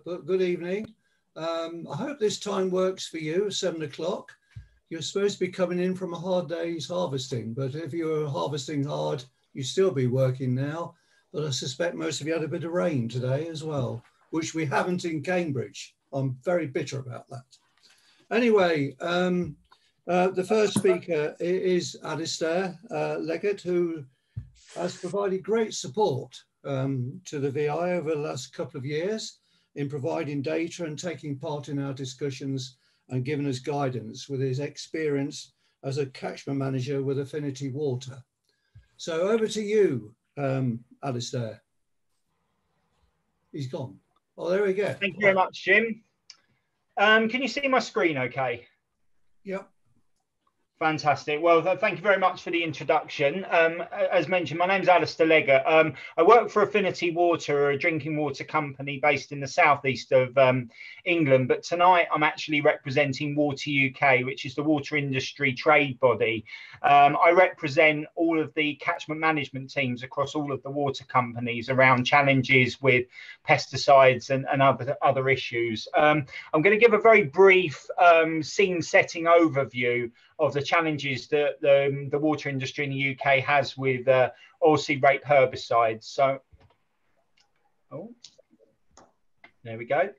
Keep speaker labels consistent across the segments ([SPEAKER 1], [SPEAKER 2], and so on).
[SPEAKER 1] but good evening. I hope this time works for you, 7 o'clock. You're supposed to be coming in from a hard day's harvesting, but if you're harvesting hard, you'd still be working now. But I suspect most of you had a bit of rain today as well, which we haven't in Cambridge. I'm very bitter about that. Anyway, the first speaker is Aleister Legge, who has provided great support to the VI over the last couple of years in providing data and taking part in our discussions and giving us guidance with his experience as a catchment manager with Affinity Water. So over to you, Alastair. He's gone. Oh, there we go.
[SPEAKER 2] Thank you very much, Jim. Can you see my screen okay?
[SPEAKER 1] Yep.
[SPEAKER 2] Fantastic. Well, thank you very much for the introduction. As mentioned, my name is Aleister Legge. I work for Affinity Water, a drinking water company based in the southeast of England. But tonight I'm actually representing Water UK, which is the water industry trade body. I represent all of the catchment management teams across all of the water companies around challenges with pesticides and other issues. I'm going to give a very brief scene setting overview of the challenges that the water industry in the UK has with oilseed rape herbicides. So, there we go.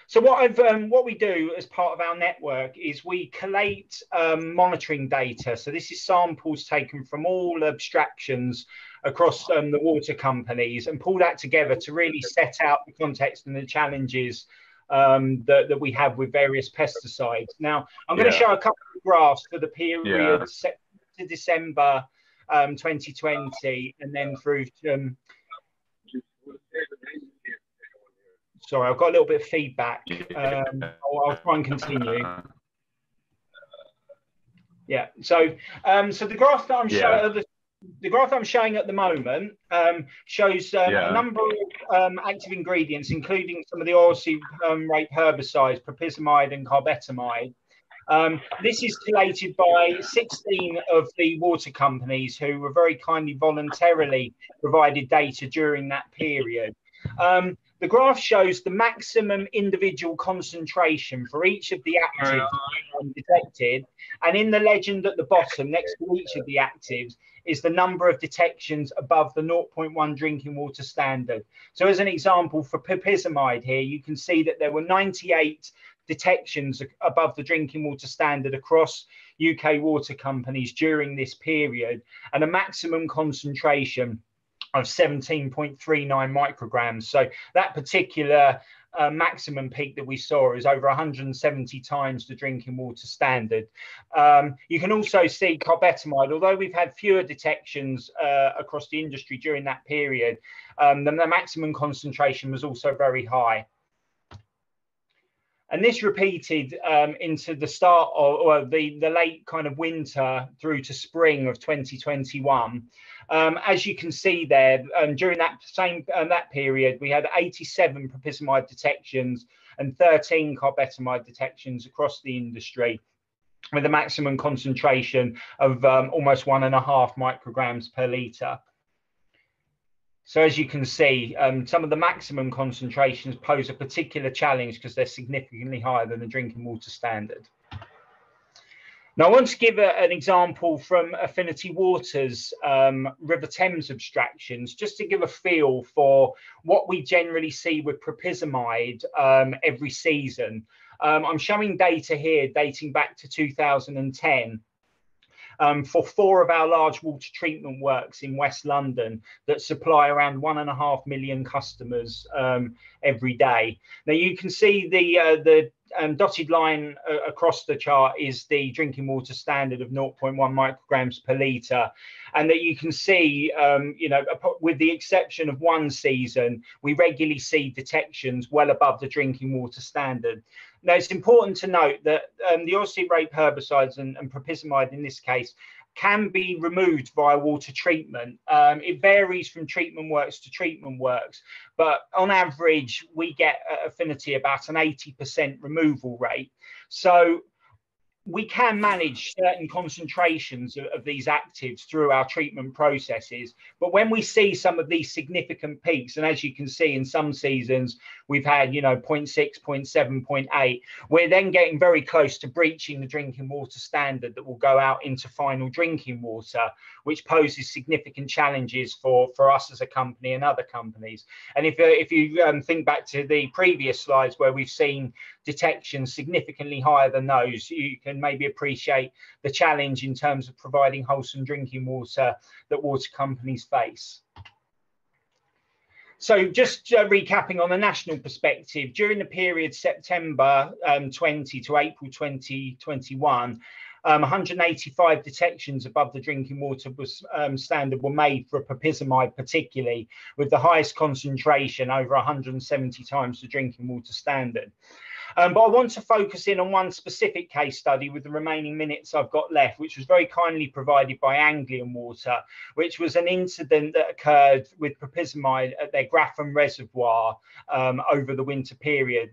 [SPEAKER 2] So what we do as part of our network is we collate monitoring data. So this is samples taken from all abstractions across the water companies and pull that together to really set out the context and the challenges that we have with various pesticides. Now, I'm going to show a couple of graphs for the period September to December 2020, and then through to, sorry, I've got a little bit of feedback. I'll try and continue. Yeah, so the graph that I'm showing, the graph I'm showing at the moment shows a number of active ingredients, including some of the oilseed rape herbicides, prophysmide and carbetamide. This is collated by 16 of the water companies who were very kindly voluntarily provided data during that period. The graph shows the maximum individual concentration for each of the actives detected, and in the legend at the bottom next to each of the actives is the number of detections above the 0.1 drinking water standard. So as an example, for prophysmide here, you can see that there were 98 detections above the drinking water standard across UK water companies during this period, and a maximum concentration of 17.39 micrograms. So that particular maximum peak that we saw is over 170 times the drinking water standard. You can also see carbetamide, although we've had fewer detections across the industry during that period, the maximum concentration was also very high. And this repeated into the start of, or the late kind of winter through to spring of 2021. As you can see there, during that period, we had 87 prophysmide detections and 13 carbetamide detections across the industry, with a maximum concentration of almost 1.5 micrograms per litre. So as you can see, some of the maximum concentrations pose a particular challenge because they're significantly higher than the drinking water standard. Now, I want to give an example from Affinity Water's River Thames abstractions, just to give a feel for what we generally see with prophysmide every season. I'm showing data here dating back to 2010. For 4 of our large water treatment works in West London that supply around 1.5 million customers every day. Now you can see the dotted line across the chart is the drinking water standard of 0.1 micrograms per litre, and that you can see, you know, with the exception of one season, we regularly see detections well above the drinking water standard. Now, it's important to note that the oilseed rape herbicides and prophysmide in this case can be removed via water treatment. It varies from treatment works to treatment works, but on average, we get at Affinity about an 80% removal rate. So we can manage certain concentrations of these actives through our treatment processes. But when we see some of these significant peaks, and as you can see in some seasons, we've had, 0.6, 0.7, 0.8, we're then getting very close to breaching the drinking water standard that will go out into final drinking water, which poses significant challenges for us as a company and other companies. And if you think back to the previous slides where we've seen detection significantly higher than those, you can maybe appreciate the challenge in terms of providing wholesome drinking water that water companies face. So just recapping on the national perspective, during the period September 20 to April 2021, 185 detections above the drinking water standard were made for prophyzmide particularly, with the highest concentration over 170 times the drinking water standard. But I want to focus in on one specific case study with the remaining minutes I've got left, which was very kindly provided by Anglian Water, which was an incident that occurred with prophyzmide at their Graffham reservoir over the winter period.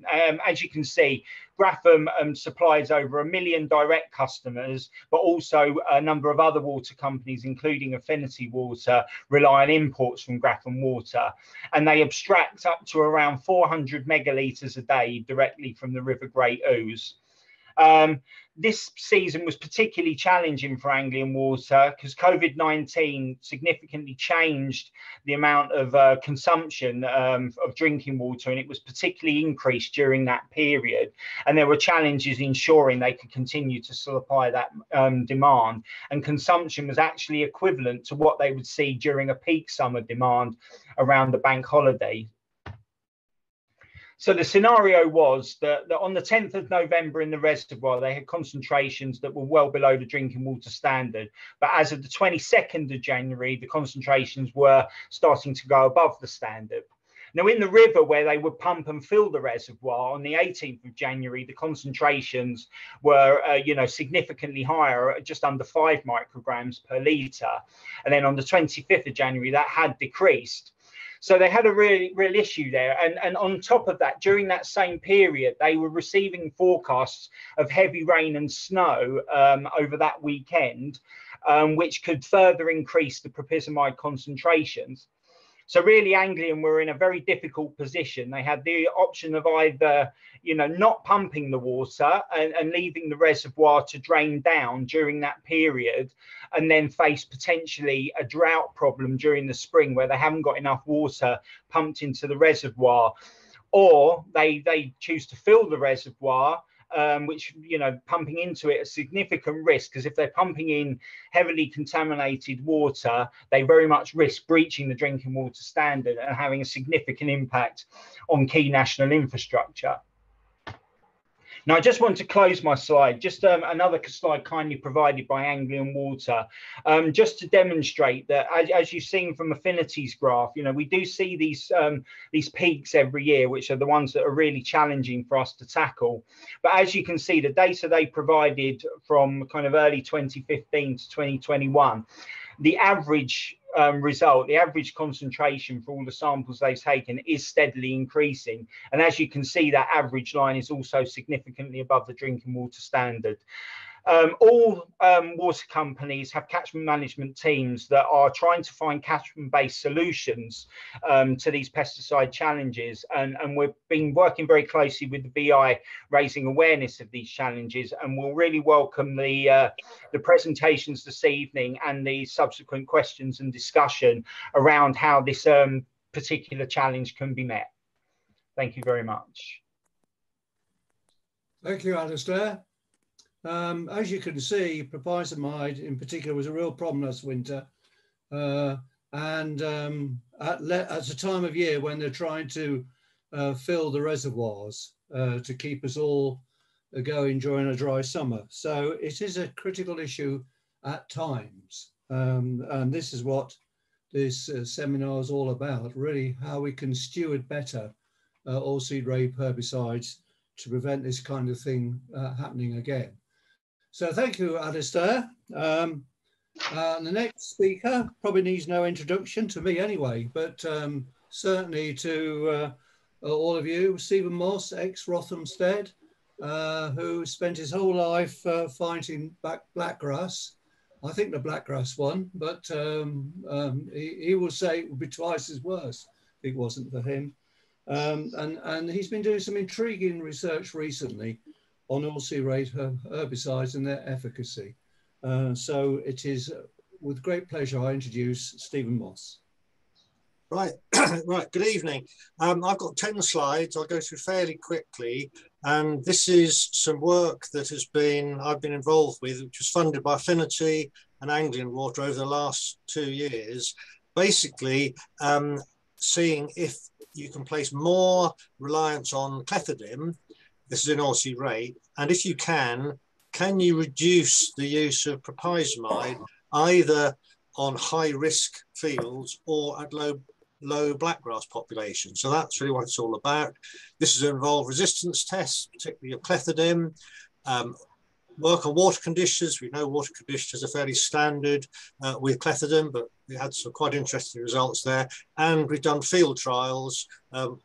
[SPEAKER 2] As you can see, Graffham supplies over 1 million direct customers, but also a number of other water companies, including Affinity Water, rely on imports from Graffham Water. And they abstract up to around 400 megalitres a day directly from the River Great Ouse. This season was particularly challenging for Anglian Water because COVID-19 significantly changed the amount of consumption of drinking water, and it was particularly increased during that period. And there were challenges ensuring they could continue to supply that demand. And consumption was actually equivalent to what they would see during a peak summer demand around the bank holiday. So the scenario was that on the 10th of November in the reservoir, they had concentrations that were well below the drinking water standard. But as of the 22nd of January, the concentrations were starting to go above the standard. Now, in the river where they would pump and fill the reservoir on the 18th of January, the concentrations were, significantly higher, at just under 5 micrograms per litre. And then on the 25th of January, that had decreased. So they had a real issue there. And on top of that, during that same period, they were receiving forecasts of heavy rain and snow over that weekend, which could further increase the prophyzmide concentrations. So really, Anglian were in a very difficult position. They had the option of either, not pumping the water and leaving the reservoir to drain down during that period, and then face potentially a drought problem during the spring where they haven't got enough water pumped into the reservoir, or they choose to fill the reservoir, which, pumping into it a significant risk, because if they're pumping in heavily contaminated water, they very much risk breaching the drinking water standard and having a significant impact on key national infrastructure. Now, I just want to close my slide, just another slide kindly provided by Anglian Water, just to demonstrate that, as you've seen from Affinity's graph, we do see these peaks every year, which are the ones that are really challenging for us to tackle. But as you can see, the data they provided from kind of early 2015 to 2021, the average result, the average concentration for all the samples they've taken is steadily increasing. And as you can see, that average line is also significantly above the drinking water standard. All water companies have catchment management teams that are trying to find catchment-based solutions to these pesticide challenges. And we've been working very closely with the BI, raising awareness of these challenges. And we'll really welcome the presentations this evening and the subsequent questions and discussion around how this particular challenge can be met. Thank you very much.
[SPEAKER 1] Thank you, Alastair. As you can see, prophyzmide in particular was a real problem last winter. At a time of year when they're trying to fill the reservoirs to keep us all going during a dry summer. So it is a critical issue at times. And this is what this seminar is all about, really how we can steward better oilseed rape herbicides to prevent this kind of thing happening again. So thank you, Alastair. The next speaker probably needs no introduction to me anyway, but certainly to all of you, Stephen Moss, ex-Rothamsted, who spent his whole life fighting blackgrass. I think the blackgrass won, but he will say it would be twice as worse if it wasn't for him. And he's been doing some intriguing research recently on oilseed herbicides and their efficacy. So it is with great pleasure I introduce Stephen Moss.
[SPEAKER 3] Right, right. Good evening. I've got 10 slides. I'll go through fairly quickly. And this is some work that I've been involved with, which was funded by Affinity and Anglian Water over the last 2 years. Basically, seeing if you can place more reliance on clethodim. This is an oilseed rate, and if you can you reduce the use of prophysmide either on high-risk fields or at low blackgrass population? So that's really what it's all about. This has involved resistance tests, particularly of clethodim, work on water conditioners. We know water conditioners are fairly standard with clethodim, but we had some quite interesting results there. And we've done field trials,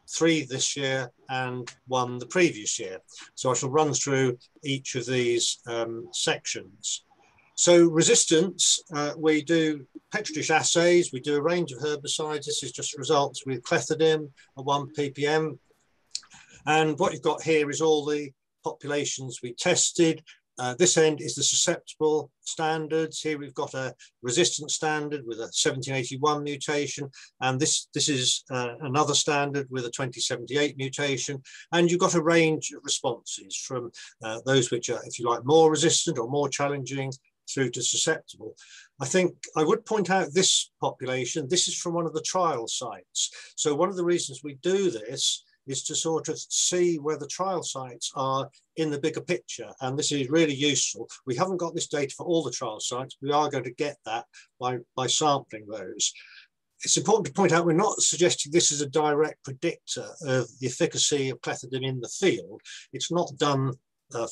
[SPEAKER 3] 3 this year and 1 the previous year. So I shall run through each of these sections. So resistance, we do petri dish assays, we do a range of herbicides. This is just results with clethodim at 1 ppm. And what you've got here is all the populations we tested. This end is the susceptible standards. Here we've got a resistant standard with a 1781 mutation, and this is another standard with a 2078 mutation. And you've got a range of responses from those which are, if you like, more resistant or more challenging through to susceptible. I think I would point out this population. This is from one of the trial sites. So one of the reasons we do this is to sort of see where the trial sites are in the bigger picture. And this is really useful. We haven't got this data for all the trial sites. We are going to get that by sampling those. It's important to point out we're not suggesting this is a direct predictor of the efficacy of clethodim in the field. It's not done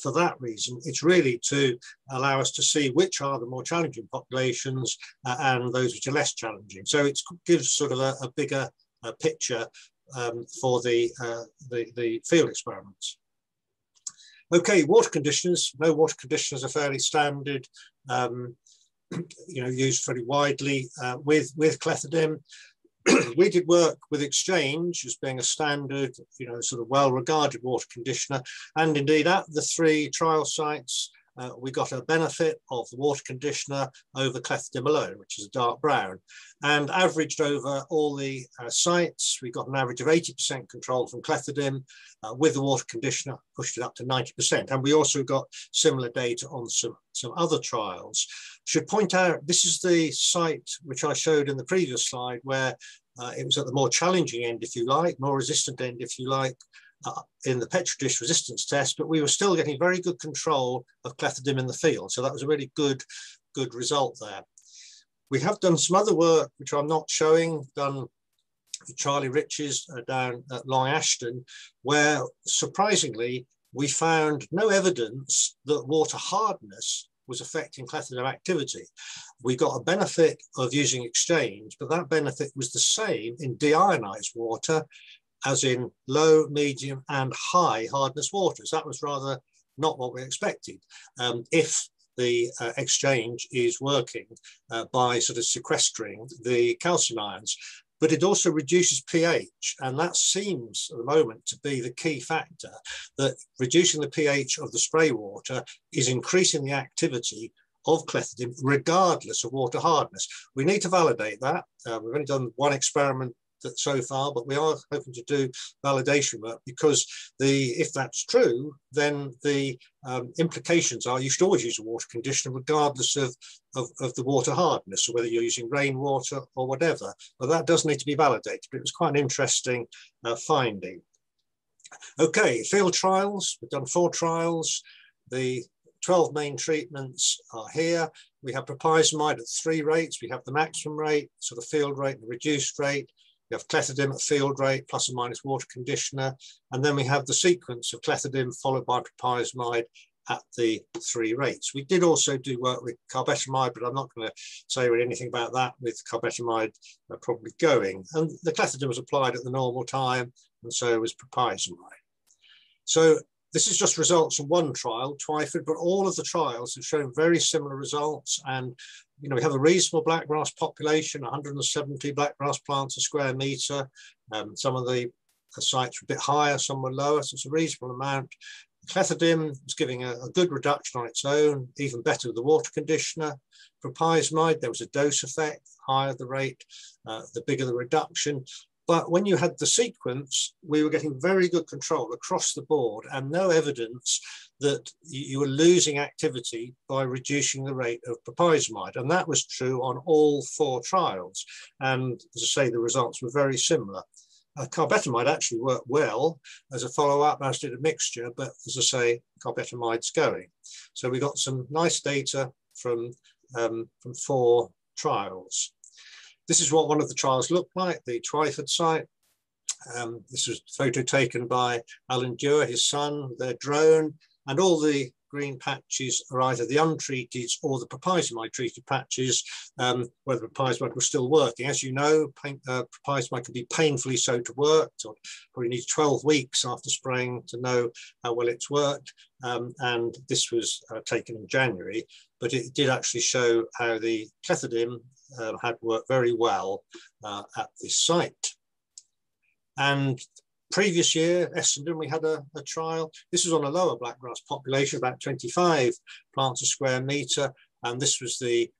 [SPEAKER 3] for that reason. It's really to allow us to see which are the more challenging populations and those which are less challenging. So it gives sort of a bigger picture for the field experiments. Okay, water conditioners. No, water conditioners are fairly standard, used very widely with clethodim. We did work with Exchange as being a standard, sort of well-regarded water conditioner, and indeed at the 3 trial sites, we got a benefit of the water conditioner over clethodim alone, which is a dark brown, and averaged over all the sites. We got an average of 80% control from clethodim. With the water conditioner, pushed it up to 90%. And we also got similar data on some other trials. Should point out, this is the site which I showed in the previous slide, where it was at the more challenging end, if you like, more resistant end, if you like, in the petri dish resistance test, but we were still getting very good control of clethodim in the field. So that was a really good result there. We have done some other work, which I'm not showing, done with Charlie Riches down at Long Ashton, where surprisingly, we found no evidence that water hardness was affecting clethodim activity. We got a benefit of using Exchange, but that benefit was the same in deionized water as in low, medium and high hardness waters. That was rather not what we expected. If the Exchange is working by sort of sequestering the calcium ions, but it also reduces pH, and that seems at the moment to be the key factor, that reducing the pH of the spray water is increasing the activity of clethodim regardless of water hardness. We need to validate that. We've only done 1 experiment so far, but we are hoping to do validation work, because if that's true, then the implications are you should always use a water conditioner regardless of the water hardness, or whether you're using rainwater or whatever. But that does need to be validated, but it was quite an interesting finding. Okay, field trials. We've done 4 trials. The 12 main treatments are here. We have prophysmide at 3 rates. We have the maximum rate, so the field rate, and the reduced rate. We have clethodim at field rate, plus or minus water conditioner. And then we have the sequence of clethodim followed by prophysmide at the 3 rates. We did also do work with carbetamide, but I'm not going to say really anything about that, with carbetamide probably going. And the clethodim was applied at the normal time, and so was prophysmide. So this is just results from one trial, Twyford, but all of the trials have shown very similar results. And we have a reasonable blackgrass population, 170 blackgrass plants a square metre. Some of the sites were a bit higher, some were lower, so it's a reasonable amount. Clethodim was giving a good reduction on its own, even better with the water conditioner. Prophysmide, there was a dose effect, higher the rate, the bigger the reduction. But when you had the sequence, we were getting very good control across the board and no evidence that you were losing activity by reducing the rate of prophysmide. And that was true on all 4 trials. And as I say, the results were very similar. Carbetamide actually worked well as a follow-up, as did a mixture, but as I say, carbetamide's going. So we got some nice data from 4 trials. This is what one of the trials looked like, the Twyford site. This was a photo taken by Alan Dewar, his son, with their drone, and all the green patches are either the untreated or the prophysmide treated patches, where the prophysmide was still working. As you know, prophysmide can be painfully so to work. So probably need 12 weeks after spraying to know how well it's worked. And this was taken in January, but it did actually show how the clethodim had worked very well at this site. And previous year, Essendon, we had a trial. This was on a lower blackgrass population, about 25 plants a square metre. And this was the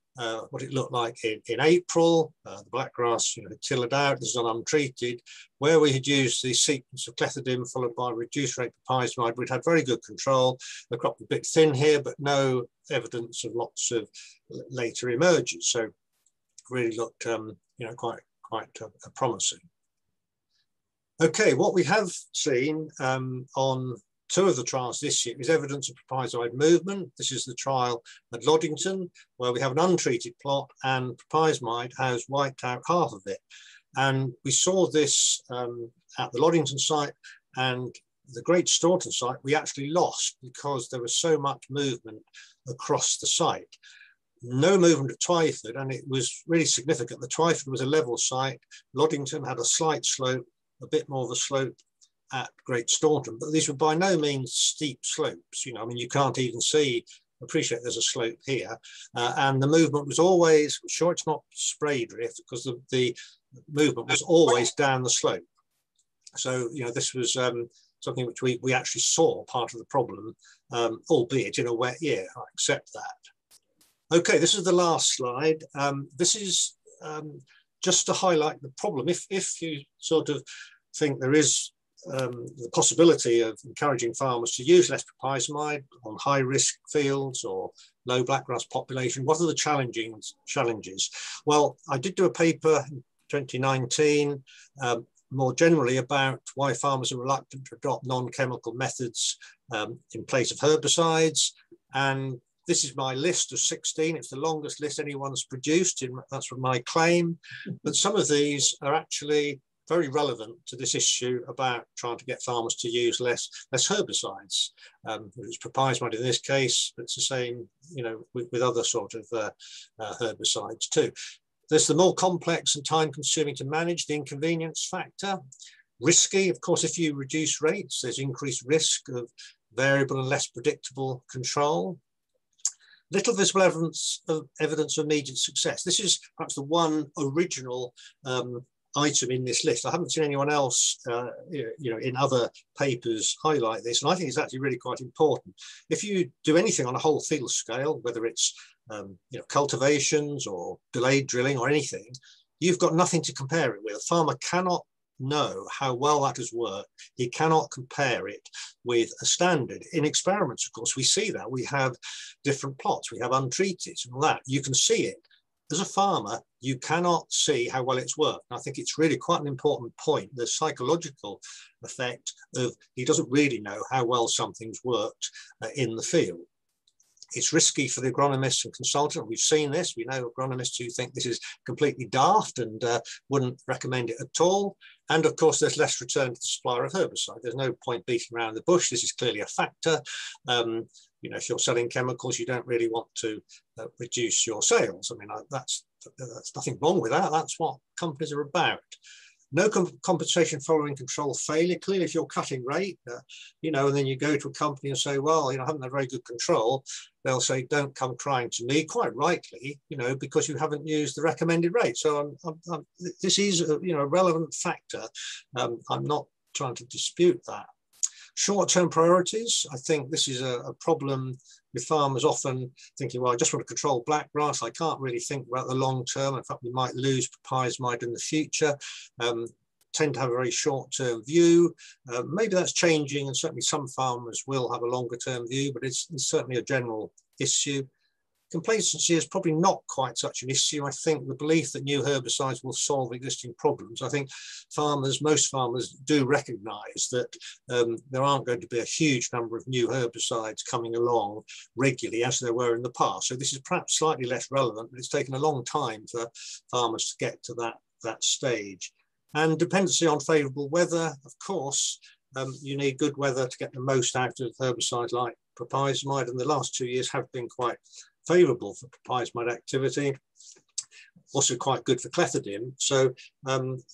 [SPEAKER 3] what it looked like in April. The blackgrass had tilled out. This is on untreated. Where we had used the sequence of clethodim followed by reduced rate prophysmide, we'd had very good control. The crop was a bit thin here, but no evidence of lots of later emerges. So really looked quite promising. Okay, what we have seen on 2 of the trials this year is evidence of prophysmide movement. This is the trial at Loddington, where we have an untreated plot and prophysmide has wiped out half of it. And we saw this at the Loddington site, and the Great Staunton site we actually lost because there was so much movement across the site. No movement at Twyford, and it was really significant. The Twyford was a level site. Loddington had a slight slope, a bit more of a slope at Great Staunton, but these were by no means steep slopes. I mean, you can't even see, appreciate there's a slope here. And the movement was always, I'm sure it's not spray drift, because the movement was always down the slope. So, this was something which we actually saw part of the problem, albeit in a wet year, I accept that. Okay, this is the last slide. This is just to highlight the problem. If you sort of think there is the possibility of encouraging farmers to use less prophysmide on high risk fields or low blackgrass population, what are the challenges? Well, I did do a paper in 2019 more generally about why farmers are reluctant to adopt non-chemical methods in place of herbicides. And this is my list of 16. It's the longest list anyone's produced. That's my claim. But some of these are actually very relevant to this issue about trying to get farmers to use less herbicides. It's prophysmide in this case, but it's the same, with other sort of herbicides too. There's the more complex and time-consuming to manage, the inconvenience factor. Risky, of course, if you reduce rates, there's increased risk of variable and less predictable control. Little visible evidence of immediate success. This is perhaps the one original item in this list. I haven't seen anyone else, in other papers highlight this, and I think it's actually really quite important. If you do anything on a whole field scale, whether it's cultivations or delayed drilling or anything, you've got nothing to compare it with. A farmer cannot know how well that has worked. He cannot compare it with a standard. In experiments, of course, we see that. We have different plots, we have untreated and all that. You can see it. As a farmer, you cannot see how well it's worked. And I think it's really quite an important point, the psychological effect of he doesn't really know how well something's worked in the field. It's risky for the agronomist and consultant. We've seen this. We know agronomists who think this is completely daft and wouldn't recommend it at all. And of course, there's less return to the supplier of herbicide. There's no point beating around the bush. This is clearly a factor. If you're selling chemicals, you don't really want to reduce your sales. I mean, that's nothing wrong with that. That's what companies are about. No compensation following control failure. Clearly, if you're cutting rate, you know, and then you go to a company and say, well, you know, I haven't had very good control, they'll say, don't come crying to me, quite rightly, you know, because you haven't used the recommended rate. So this is, you know, a relevant factor. I'm not trying to dispute that. Short-term priorities, I think this is a problem with farmers often thinking, well, I just want to control blackgrass. I can't really think about the long term. In fact, we might lose prophysmide in the future. Tend to have a very short-term view. Maybe that's changing, and certainly some farmers will have a longer-term view, but it's certainly a general issue. Complacency is probably not quite such an issue. I think the belief that new herbicides will solve existing problems, I think most farmers do recognise that there aren't going to be a huge number of new herbicides coming along regularly as there were in the past. So this is perhaps slightly less relevant, but it's taken a long time for farmers to get to that stage. And dependency on favourable weather, of course, you need good weather to get the most out of herbicides like prophysmide, and the last 2 years have been quite favourable for prophysmide activity, also quite good for clethodim. So,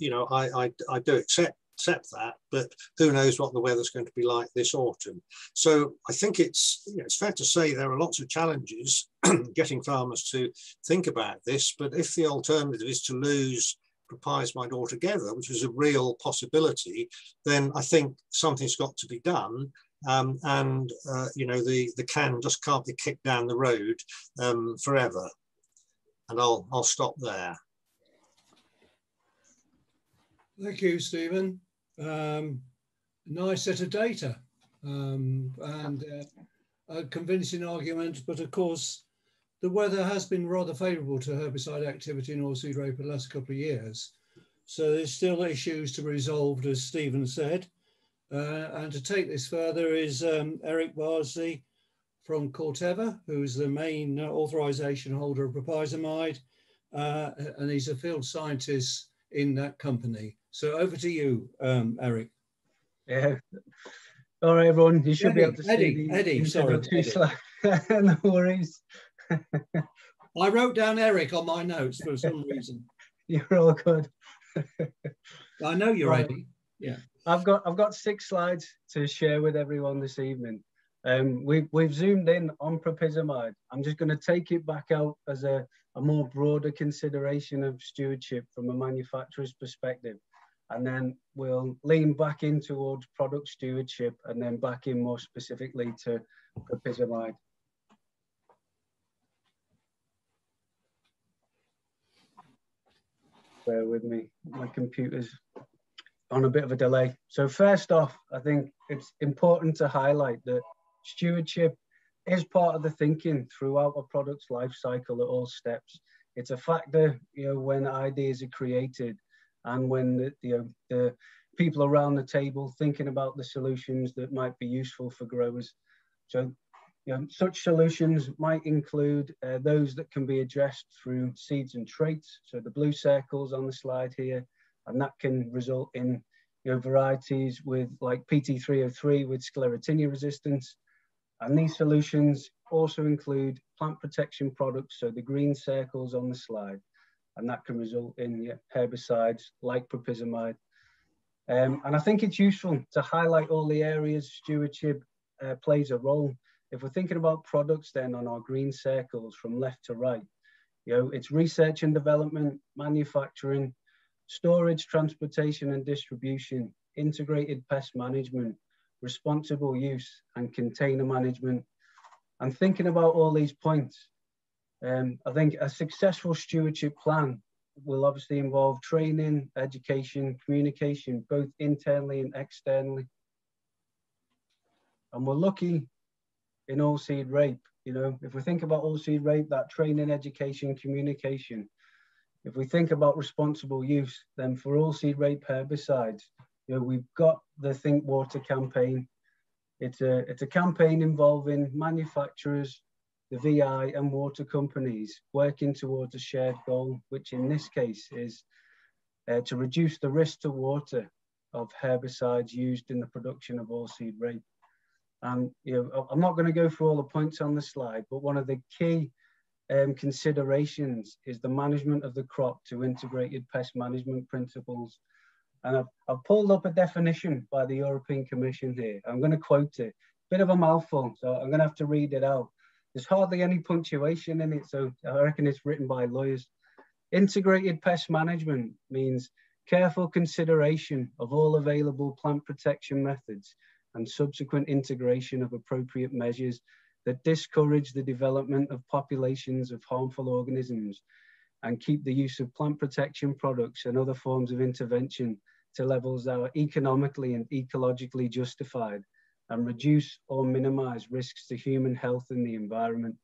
[SPEAKER 3] you know, I do accept that, but who knows what the weather's going to be like this autumn. So I think it's, you know, it's fair to say there are lots of challenges getting farmers to think about this, but if the alternative is to lose prophysmide altogether, which is a real possibility, then I think something's got to be done. You know, the can just can't be kicked down the road forever. And I'll stop there.
[SPEAKER 1] Thank you, Stephen. Nice set of data and a convincing argument, but of course the weather has been rather favourable to herbicide activity in oilseed rape the last couple of years. So there's still issues to be resolved, as Stephen said. And to take this further is Eric Bardsley from Corteva, who is the main authorization holder of prophysmide, and he's a field scientist in that company. So over to you, Eric.
[SPEAKER 4] Yeah. All right, everyone. You should be able to see
[SPEAKER 1] Eddie, sorry.
[SPEAKER 4] No worries.
[SPEAKER 1] I wrote down Eric on my notes for some reason.
[SPEAKER 4] You're all good.
[SPEAKER 1] I know you're ready. Yeah.
[SPEAKER 4] I've got 6 slides to share with everyone this evening. We've zoomed in on prophysmide. I'm just going to take it back out as a more broader consideration of stewardship from a manufacturer's perspective. And then we'll lean back in towards product stewardship and then back in more specifically to prophysmide. Bear with me, my computer's on a bit of a delay. So first off, I think it's important to highlight that stewardship is part of the thinking throughout a product's life cycle at all steps. It's a factor, you know, when ideas are created and when the people around the table thinking about the solutions that might be useful for growers. So, you know, such solutions might include those that can be addressed through seeds and traits. So the blue circles on the slide here, and that can result in, you know, varieties with like PT303 with sclerotinia resistance. And these solutions also include plant protection products, so the green circles on the slide, and that can result in herbicides like prophysmide. And I think it's useful to highlight all the areas stewardship plays a role. If we're thinking about products then on our green circles from left to right, you know, it's research and development, manufacturing, storage, transportation and distribution, integrated pest management, responsible use and container management. And thinking about all these points, I think a successful stewardship plan will obviously involve training, education, communication, both internally and externally. And we're lucky in oilseed rape, you know, if we think about oilseed rape, that training, education, communication. If we think about responsible use, then for oilseed rape herbicides, you know, we've got the Thinkwater campaign. It's a campaign involving manufacturers, the VI and water companies working towards a shared goal, which in this case is to reduce the risk to water of herbicides used in the production of oilseed rape. And you know, I'm not going to go through all the points on the slide, but one of the key considerations is the management of the crop to integrated pest management principles. And I've pulled up a definition by the European Commission here. I'm going to quote it. Bit of a mouthful, so I'm going to have to read it out. There's hardly any punctuation in it, so I reckon it's written by lawyers. Integrated pest management means careful consideration of all available plant protection methods and subsequent integration of appropriate measures that discourage the development of populations of harmful organisms and keep the use of plant protection products and other forms of intervention to levels that are economically and ecologically justified and reduce or minimize risks to human health and the environment.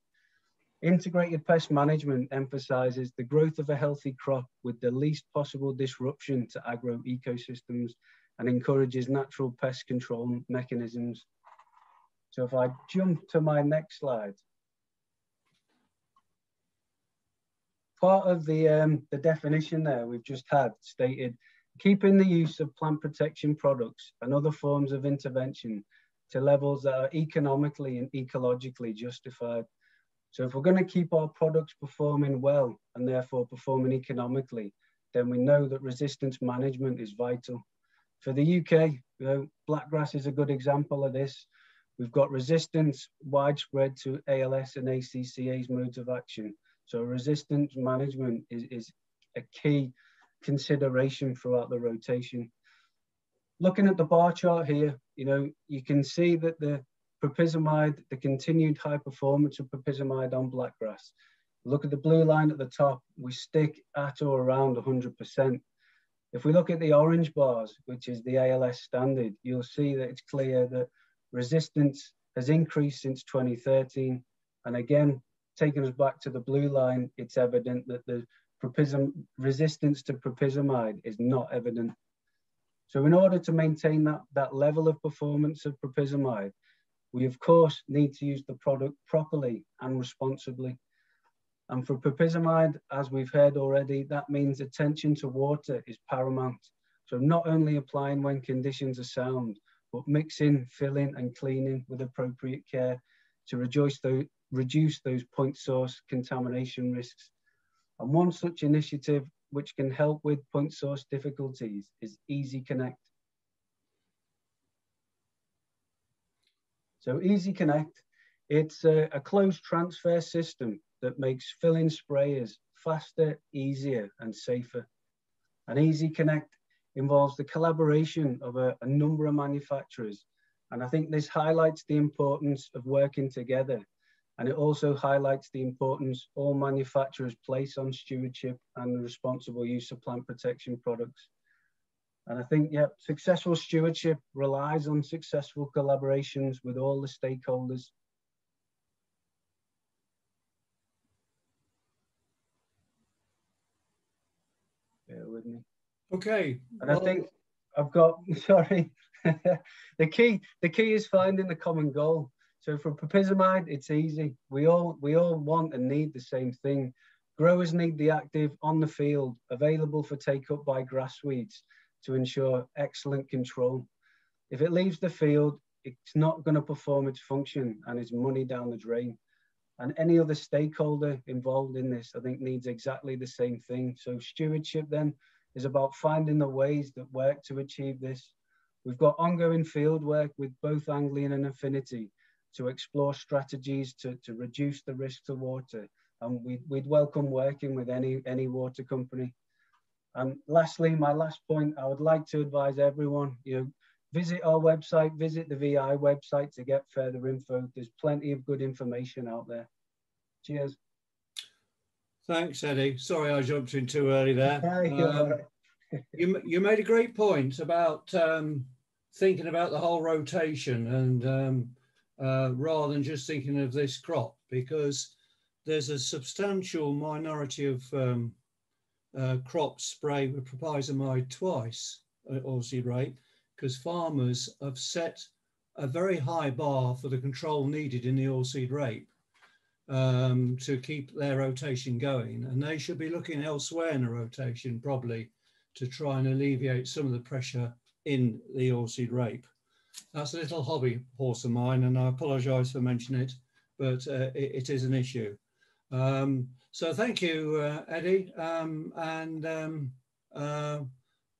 [SPEAKER 4] Integrated pest management emphasizes the growth of a healthy crop with the least possible disruption to agro ecosystems and encourages natural pest control mechanisms. So if I jump to my next slide. Part of the definition there we've just had stated, keeping the use of plant protection products and other forms of intervention to levels that are economically and ecologically justified. So if we're going to keep our products performing well and therefore performing economically, then we know that resistance management is vital. For the UK, blackgrass is a good example of this. We've got resistance widespread to ALS and ACCA's modes of action. So resistance management is a key consideration throughout the rotation. Looking at the bar chart here, you can see that the prophyzmide, the continued high performance of prophyzmide on blackgrass. Look at the blue line at the top, we stick at or around 100%. If we look at the orange bars, which is the ALS standard, you'll see that it's clear that resistance has increased since 2013. And again, taking us back to the blue line, it's evident that the resistance to prophyzmide is not evident. So in order to maintain that level of performance of prophyzmide, we of course need to use the product properly and responsibly. And for prophyzmide, as we've heard already, that means attention to water is paramount. So not only applying when conditions are sound, but mixing, filling and cleaning with appropriate care to reduce those point source contamination risks. And one such initiative which can help with point source difficulties is Easy Connect. So Easy Connect, it's a closed transfer system that makes filling sprayers faster, easier and safer. And Easy Connect involves the collaboration of a number of manufacturers. And I think this highlights the importance of working together. And it also highlights the importance all manufacturers place on stewardship and the responsible use of plant protection products. And I think, yeah, successful stewardship relies on successful collaborations with all the stakeholders. Bear with me.
[SPEAKER 1] Okay.
[SPEAKER 4] And I think I've got, sorry, the key is finding the common goal. So for prophyzmide, it's easy. We all want and need the same thing. Growers need the active on the field, available for take-up by grass weeds to ensure excellent control. If it leaves the field, it's not going to perform its function and it's money down the drain. And any other stakeholder involved in this, I think, needs exactly the same thing. So stewardship then is about finding the ways that work to achieve this. We've got ongoing field work with both Anglian and Affinity to explore strategies to reduce the risk to water. And we'd welcome working with any water company. And lastly, my last point, I would like to advise everyone, visit our website, visit the VI website to get further info. There's plenty of good information out there. Cheers.
[SPEAKER 1] Thanks, Eddie. Sorry I jumped in too early there. You made a great point about thinking about the whole rotation and rather than just thinking of this crop, because there's a substantial minority of crops sprayed with prophyzmide twice at oilseed rape, because farmers have set a very high bar for the control needed in the oilseed rape to keep their rotation going, and they should be looking elsewhere in the rotation probably to try and alleviate some of the pressure in the oilseed rape. That's a little hobby horse of mine, and I apologise for mentioning it, but it is an issue. So thank you, Eddie, and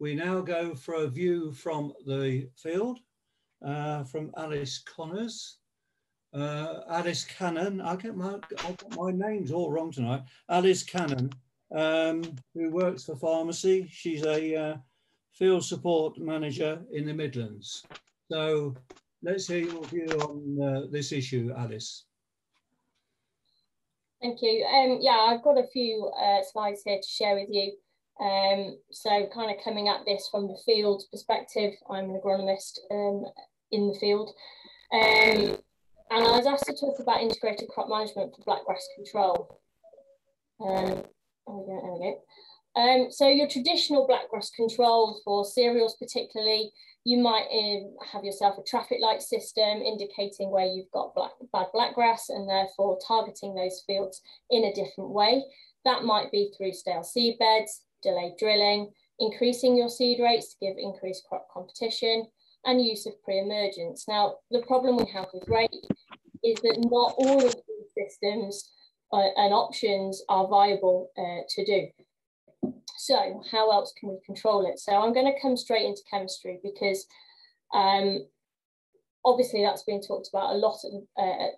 [SPEAKER 1] We now go for a view from the field from Alice Connors. Alice Cannon, I got my names all wrong tonight. Alice Cannon, who works for pharmacy. She's a field support manager in the Midlands. So let's hear your view on this issue, Alice.
[SPEAKER 5] Thank you. Yeah, I've got a few slides here to share with you. So kind of coming at this from the field perspective, I'm an agronomist in the field. And I was asked to talk about integrated crop management for blackgrass control. There we go. So your traditional blackgrass control for cereals particularly, you might have yourself a traffic light system indicating where you've got bad blackgrass and therefore targeting those fields in a different way. That might be through stale seed beds, delayed drilling, increasing your seed rates to give increased crop competition, and use of pre-emergence. Now, the problem we have with rape is that not all of these systems and options are viable to do. So how else can we control it? So I'm going to come straight into chemistry because obviously that's been talked about a lot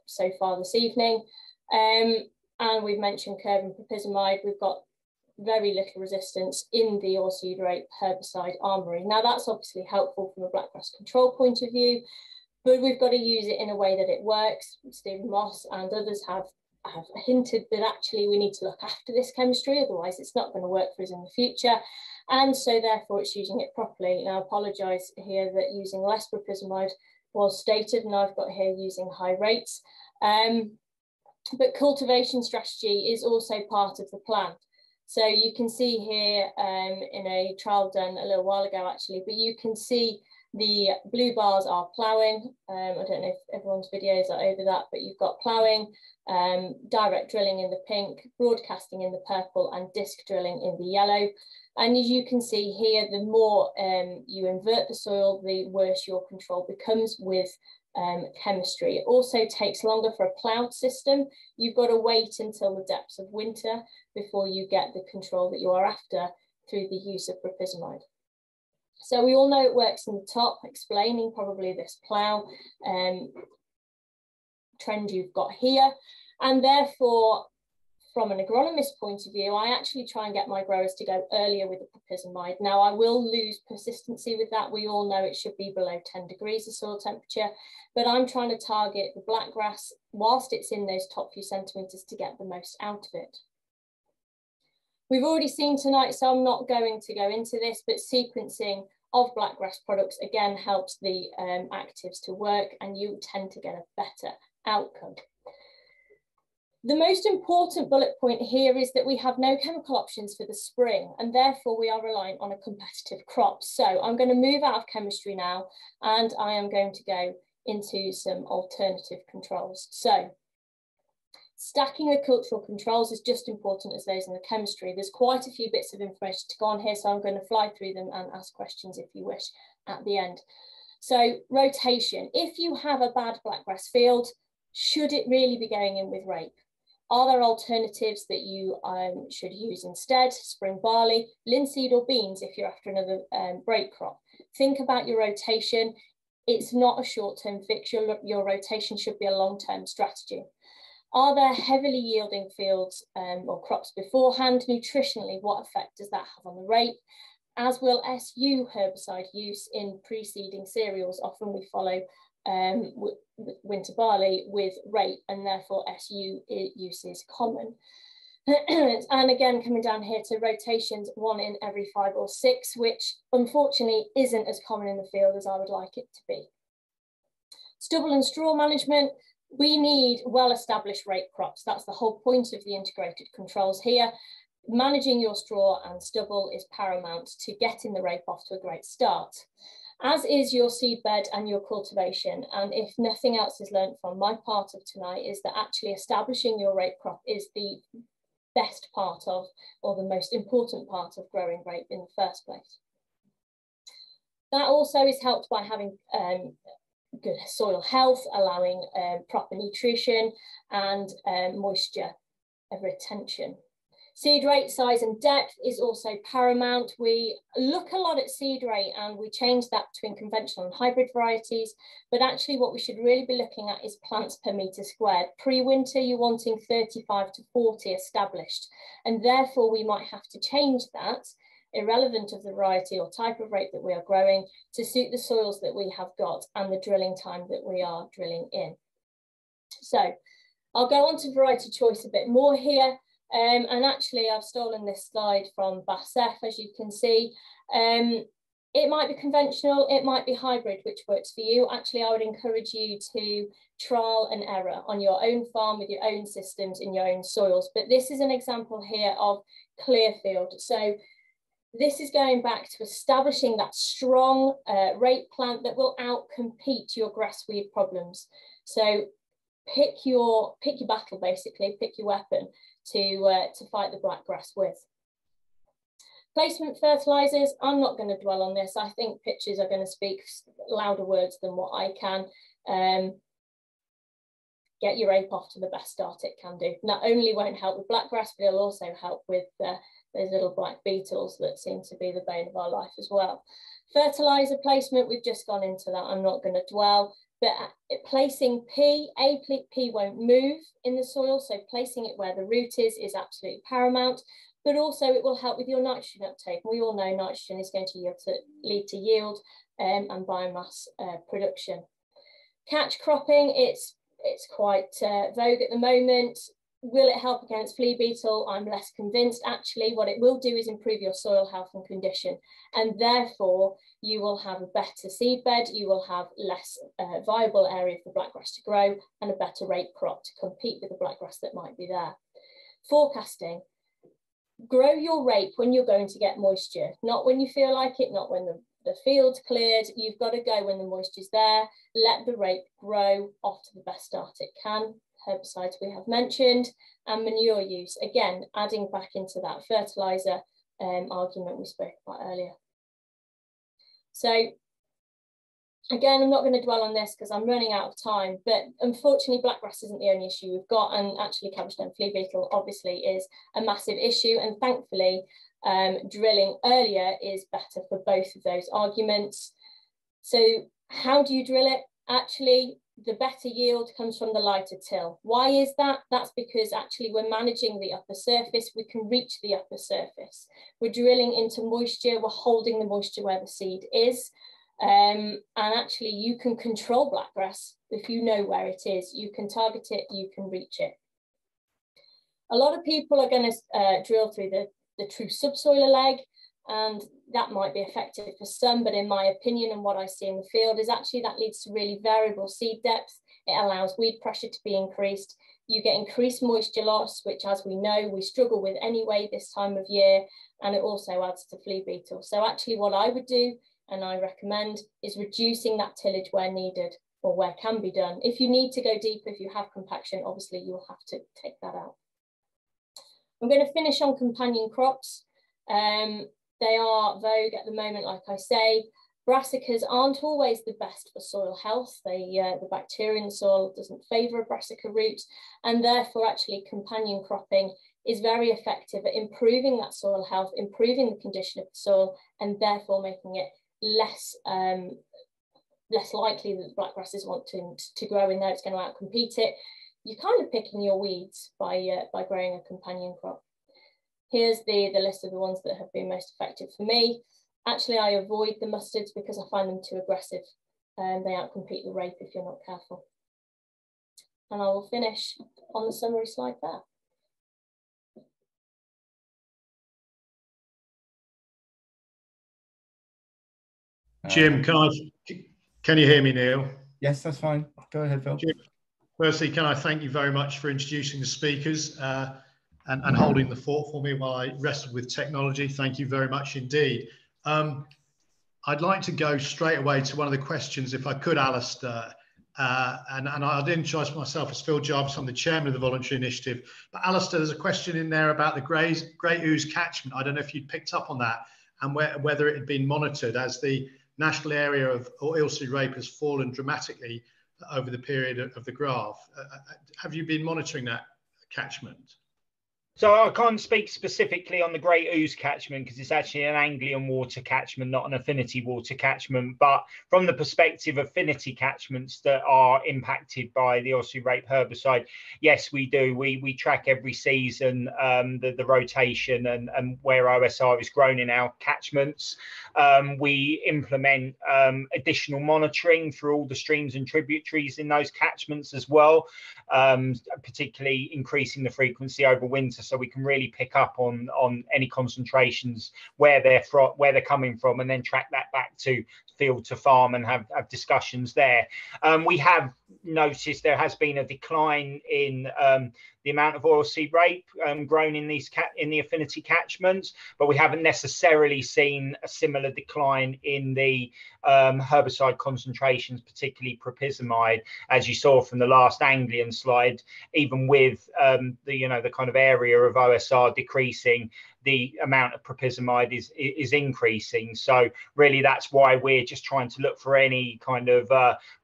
[SPEAKER 5] so far this evening. And we've mentioned curve and prophyzmide. We've got very little resistance in the oilseed rape herbicide armoury. Now that's obviously helpful from a blackgrass control point of view, but we've got to use it in a way that it works. Stephen Moss and others have hinted that actually we need to look after this chemistry, otherwise it's not going to work for us in the future, and so therefore it's using it properly. Now I apologise here that using less prophyzmide was stated, and I've got here using high rates, but cultivation strategy is also part of the plan. So you can see here in a trial done a little while ago actually, but you can see the blue bars are ploughing. I don't know if everyone's videos are over that, but you've got ploughing, direct drilling in the pink, broadcasting in the purple, and disc drilling in the yellow. And as you can see here, the more you invert the soil, the worse your control becomes with chemistry. It also takes longer for a ploughed system. You've got to wait until the depths of winter before you get the control that you are after through the use of prophyzmide. So we all know it works in the top, explaining probably this plough trend you've got here. And therefore, from an agronomist point of view, I actually try and get my growers to go earlier with the prophyzmide. Now, I will lose persistency with that. We all know it should be below 10 degrees of soil temperature, but I'm trying to target the blackgrass whilst it's in those top few centimetres to get the most out of it. We've already seen tonight, so I'm not going to go into this, but sequencing of blackgrass products again helps the actives to work, and you tend to get a better outcome. The most important bullet point here is that we have no chemical options for the spring, and therefore we are reliant on a competitive crop. So I'm going to move out of chemistry now, and I am going to go into some alternative controls. So stacking the cultural controls is just important as those in the chemistry. There's quite a few bits of information to go on here, so I'm going to fly through them and ask questions if you wish at the end. So rotation. If you have a bad blackgrass field, should it really be going in with rape? Are there alternatives that you should use instead? Spring barley, linseed or beans if you're after another break crop. Think about your rotation. It's not a short-term fix. Your rotation should be a long-term strategy. Are there heavily yielding fields or crops beforehand? Nutritionally, what effect does that have on the rape? As will SU herbicide use in preceding cereals. Often we follow winter barley with rape, and therefore SU use is common. And again, coming down here to rotations, 1 in every 5 or 6, which unfortunately isn't as common in the field as I would like it to be. Stubble and straw management. We need well-established rape crops. That's the whole point of the integrated controls here. Managing your straw and stubble is paramount to getting the rape off to a great start, as is your seed bed and your cultivation. And if nothing else is learned from my part of tonight, is that actually establishing your rape crop is the best part of, or the most important part of growing rape in the first place. That also is helped by having good soil health, allowing proper nutrition and moisture retention. Seed rate, size and depth is also paramount. We look a lot at seed rate and we change that between conventional and hybrid varieties, but actually what we should really be looking at is plants per metre squared. Pre-winter, you're wanting 35 to 40 established, and therefore we might have to change that, irrelevant of the variety or type of rape that we are growing, to suit the soils that we have got and the drilling time that we are drilling in. So I'll go on to variety choice a bit more here. And actually, I've stolen this slide from BASF, as you can see. It might be conventional, it might be hybrid, which works for you. Actually, I would encourage you to trial and error on your own farm with your own systems in your own soils. But this is an example here of Clearfield. So this is going back to establishing that strong rape plant that will outcompete your grass weed problems. So pick your battle, basically, pick your weapon to fight the black grass with. Placement fertilizers, I'm not going to dwell on this. I think pictures are going to speak louder words than what I can. Get your rape off to the best start it can do. Not only won't help with black grass, but it'll also help with those little black beetles that seem to be the bane of our life as well. Fertilizer placement, we've just gone into that. I'm not going to dwell. But placing P won't move in the soil, so placing it where the root is absolutely paramount, but also it will help with your nitrogen uptake. We all know nitrogen is going to lead to yield and biomass production. Catch cropping, it's quite vogue at the moment. Will it help against flea beetle? I'm less convinced. Actually, what it will do is improve your soil health and condition, and therefore you will have a better seed bed, you will have less viable area for blackgrass to grow, and a better rape crop to compete with the blackgrass that might be there. Forecasting. Grow your rape when you're going to get moisture, not when you feel like it, not when the field's cleared. You've got to go when the moisture's there. Let the rape grow off to the best start it can. Herbicides we have mentioned, and manure use, again adding back into that fertilizer argument we spoke about earlier. So again, I'm not going to dwell on this because I'm running out of time, but unfortunately blackgrass isn't the only issue we've got, and actually cabbage stem flea beetle obviously is a massive issue, and thankfully drilling earlier is better for both of those arguments. So how do you drill it? Actually, the better yield comes from the lighter till. Why is that? That's because actually we're managing the upper surface. We can reach the upper surface. We're drilling into moisture. We're holding the moisture where the seed is. And actually you can control blackgrass if you know where it is. You can target it, you can reach it. A lot of people are going to drill through the true subsoiler leg, and that might be effective for some, but in my opinion and what I see in the field is actually that leads to really variable seed depth. It allows weed pressure to be increased. You get increased moisture loss, which, as we know, we struggle with anyway this time of year, and it also adds to flea beetle. So actually what I would do, and I recommend, is reducing that tillage where needed or where can be done. If you need to go deeper, if you have compaction, obviously you'll have to take that out. I'm going to finish on companion crops. They are vogue at the moment, like I say. Brassicas aren't always the best for soil health. The bacteria in the soil doesn't favour a brassica root, and therefore actually companion cropping is very effective at improving that soil health, improving the condition of the soil, and therefore making it less likely that the blackgrasses want to grow in there. It's going to outcompete it. You're kind of picking your weeds by growing a companion crop. Here's the list of the ones that have been most effective for me. Actually, I avoid the mustards because I find them too aggressive, and they outcompete the rape if you're not careful. And I will finish on the summary slide there.
[SPEAKER 6] Jim, can you hear me, Neil?
[SPEAKER 7] Yes, that's fine. Go ahead, Phil.
[SPEAKER 6] Jim, firstly, can I thank you very much for introducing the speakers and holding the fort for me while I wrestled with technology. Thank you very much indeed. I'd like to go straight away to one of the questions, if I could, Alastair. And I didn't introduce myself as Phil Jarvis. I'm the chairman of the Voluntary Initiative. But Alastair, there's a question in there about the Great Ooze catchment. I don't know if you'd picked up on that, and whether it had been monitored, as the national area of oilseed rape has fallen dramatically over the period of the graph. Have you been monitoring that catchment?
[SPEAKER 2] So I can't speak specifically on the Great Ouse catchment because it's actually an Anglian water catchment, not an Affinity water catchment. But from the perspective of Affinity catchments that are impacted by the oilseed rape herbicide, yes, we do. We track every season the rotation and where OSR is grown in our catchments. We implement additional monitoring through all the streams and tributaries in those catchments as well, particularly increasing the frequency over winter, so we can really pick up on any concentrations where they're coming from, and then track that back to field to farm and have discussions there. We have noticed there has been a decline in the amount of oilseed rape grown in the Affinity catchments, but we haven't necessarily seen a similar decline in the herbicide concentrations, particularly prophysmide, as you saw from the last Anglian slide. Even with the kind of area of OSR decreasing, the amount of prophysmide is increasing. So really, that's why we're just trying to look for any kind of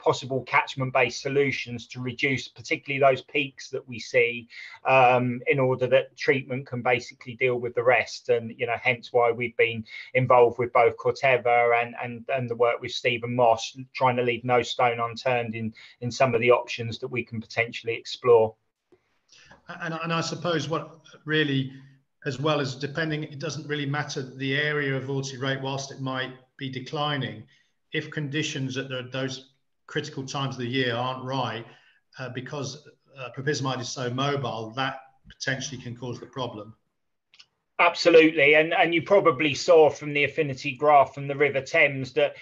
[SPEAKER 2] possible catchment-based solutions to reduce, particularly those peaks that we see, in order that treatment can basically deal with the rest. And hence why we've been involved with both Corteva and the work with Stephen Moss, trying to leave no stone unturned in some of the options that we can potentially explore.
[SPEAKER 6] And I suppose what really, as well as depending, it doesn't really matter the area of oilseed rape whilst it might be declining. If conditions at those critical times of the year aren't right, because prophysmide is so mobile, that potentially can cause the problem.
[SPEAKER 2] Absolutely, and you probably saw from the Affinity graph from the River Thames that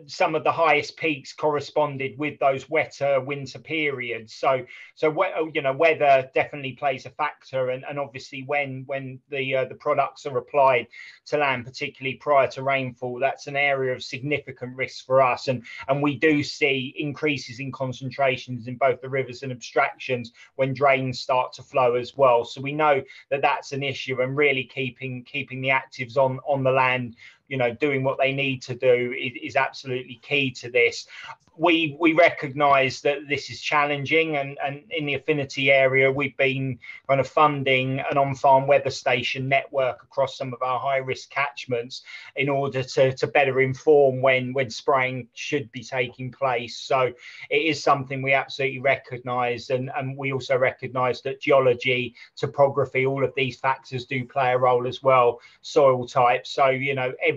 [SPEAKER 2] some of the highest peaks corresponded with those wetter winter periods. So weather definitely plays a factor, and obviously when the products are applied to land, particularly prior to rainfall, that's an area of significant risk for us, and we do see increases in concentrations in both the rivers and abstractions when drains start to flow as well. So we know that that's an issue, and really keeping the actives on the land, doing what they need to do is absolutely key to this. We recognise that this is challenging, and in the Affinity area, we've been kind of funding an on-farm weather station network across some of our high-risk catchments in order to better inform when spraying should be taking place. So it is something we absolutely recognise, and we also recognise that geology, topography, all of these factors do play a role as well, soil type. So,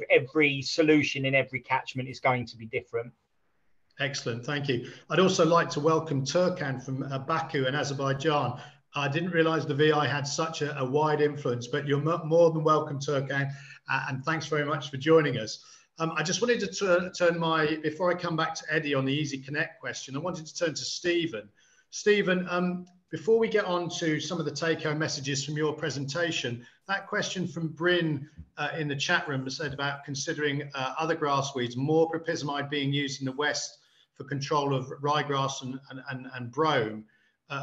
[SPEAKER 2] every solution in every catchment is going to be different.
[SPEAKER 6] Excellent, thank you. I'd also like to welcome Turkan from Baku in Azerbaijan. I didn't realise the VI had such a wide influence, but you're more than welcome, Turkan, and thanks very much for joining us. I just wanted to turn before I come back to Eddie on the Easy Connect question, I wanted to turn to Stephen. Stephen, before we get on to some of the take-home messages from your presentation, that question from Bryn in the chat room said about considering other grass weeds, more prophysmide being used in the West for control of ryegrass and brome,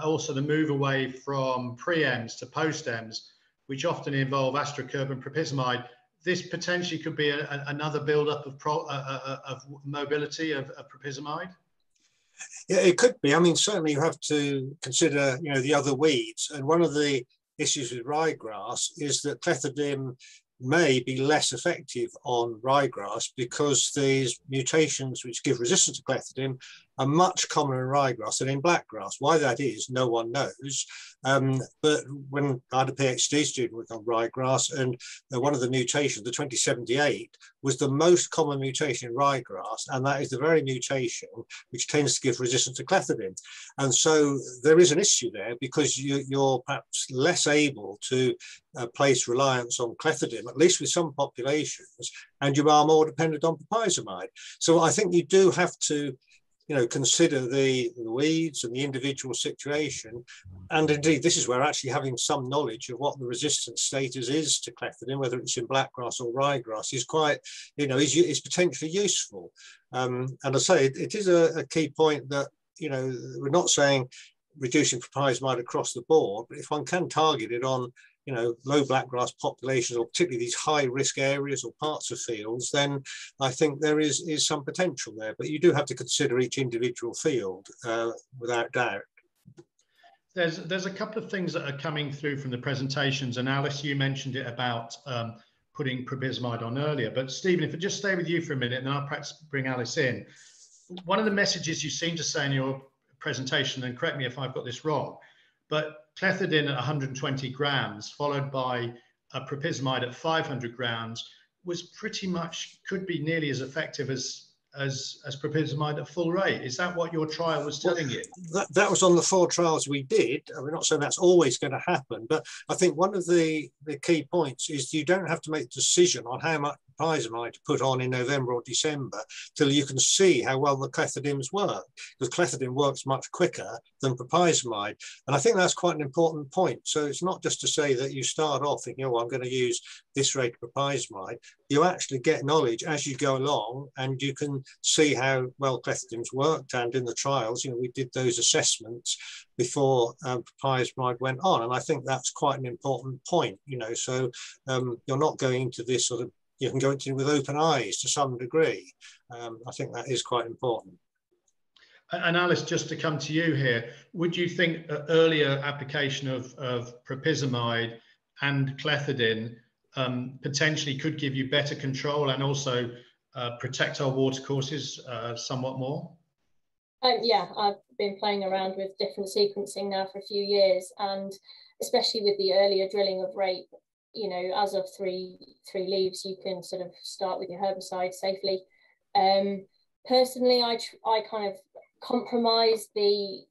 [SPEAKER 6] also the move away from pre-ems to post-ems, which often involve astrocurb and prophysmide. This potentially could be another build-up of mobility of prophysmide.
[SPEAKER 3] Yeah, it could be. I mean, certainly you have to consider, the other weeds. And one of the issues with ryegrass is that clethodim may be less effective on ryegrass because these mutations which give resistance to clethodim are much commoner in ryegrass than in blackgrass. Why that is, no one knows. But when I had a PhD student working on ryegrass, and one of the mutations, the 2078, was the most common mutation in ryegrass, and that is the very mutation which tends to give resistance to clethodim. And so there is an issue there because you're perhaps less able to place reliance on clethodim, at least with some populations, and you are more dependent on prophysmide. So I think you do have to consider the weeds and the individual situation. And indeed, this is where actually having some knowledge of what the resistance status is to clethodim, whether it's in blackgrass or ryegrass, is quite, is potentially useful. And I say it is a key point that, we're not saying reducing prophysmide across the board, but if one can target it on low blackgrass populations, or particularly these high risk areas or parts of fields, then I think there is some potential there. But you do have to consider each individual field without doubt.
[SPEAKER 6] There's a couple of things that are coming through from the presentations, and Alice, you mentioned it about putting prophysmide on earlier. But Stephen, if I just stay with you for a minute, and then I'll perhaps bring Alice in. One of the messages you seem to say in your presentation, and correct me if I've got this wrong, but clethodim at 120 grams, followed by a prophysmide at 500 grams, was pretty much, could be nearly as effective as prophysmide at full rate. Is that what your trial was telling you?
[SPEAKER 3] That was on the 4 trials we did. We're not saying that's always going to happen, but I think one of the key points is you don't have to make a decision on how much prophysmide to put on in November or December till you can see how well the clethodims work, because clethodim works much quicker than prophysmide. And I think that's quite an important point. So it's not just to say that you start off thinking, oh, I'm going to use this rate of prophysmide. You actually get knowledge as you go along, and you can see how well clethodims worked. And in the trials, you know, we did those assessments before prophysmide went on. And I think that's quite an important point, you know, so you're not going into this sort of, you can go into it with open eyes to some degree. I think that is quite important.
[SPEAKER 6] And Alice, just to come to you here, would you think earlier application of prophysmide and clethodim potentially could give you better control and also protect our watercourses somewhat more?
[SPEAKER 5] Yeah, I've been playing around with different sequencing now for a few years, and especially with the earlier drilling of rape, you know, as of three leaves, you can sort of start with your herbicide safely. Personally, I kind of compromise the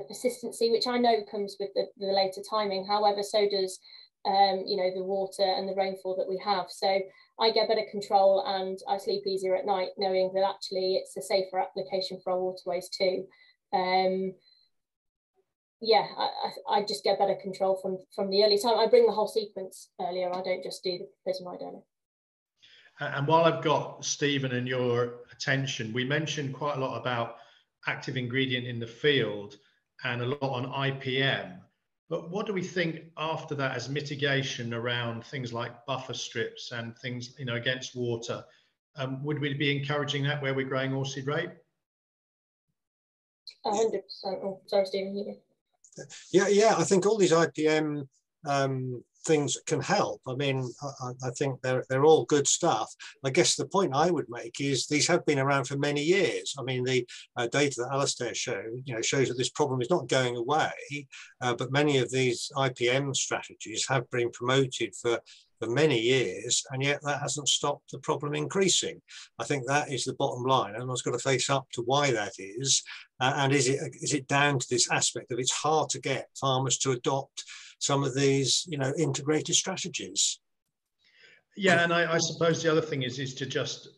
[SPEAKER 5] persistency, which I know comes with the later timing. However, so does you know, the water and the rainfall that we have. So I get better control and I sleep easier at night knowing that actually it's a safer application for our waterways too. Yeah, I just get better control from the early time. I bring the whole sequence earlier. I don't just do the prophysmide earlier.
[SPEAKER 6] And while I've got Stephen and your attention, we mentioned quite a lot about active ingredient in the field and a lot on IPM. But what do we think after that as mitigation around things like buffer strips and things, you know, against water? Would we be encouraging that where we're growing oilseed rape?
[SPEAKER 5] 100%. Oh, sorry, Stephen. You go.
[SPEAKER 3] Yeah, I think all these IPM things can help. I mean, I think they're all good stuff. I guess the point I would make is these have been around for many years. I mean, the data that Alastair showed, you know, shows that this problem is not going away, but many of these IPM strategies have been promoted for many years, and yet that hasn't stopped the problem increasing. I think that is the bottom line. Everyone's got to face up to why that is, and is it down to this aspect of it's hard to get farmers to adopt some of these, you know, integrated strategies.
[SPEAKER 6] Yeah, and I suppose the other thing is to just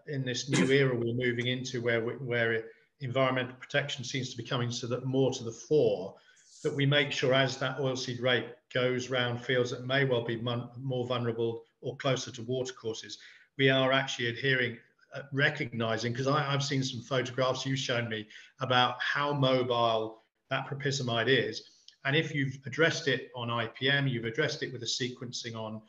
[SPEAKER 6] in this new era we're moving into, where environmental protection seems to be coming more to the fore, that we make sure as that oilseed rape goes round fields that may well be more vulnerable or closer to watercourses, we are actually adhering, recognizing, because I've seen some photographs you've shown me about how mobile that prophysmide is. And if you've addressed it on IPM, you've addressed it with the sequencing on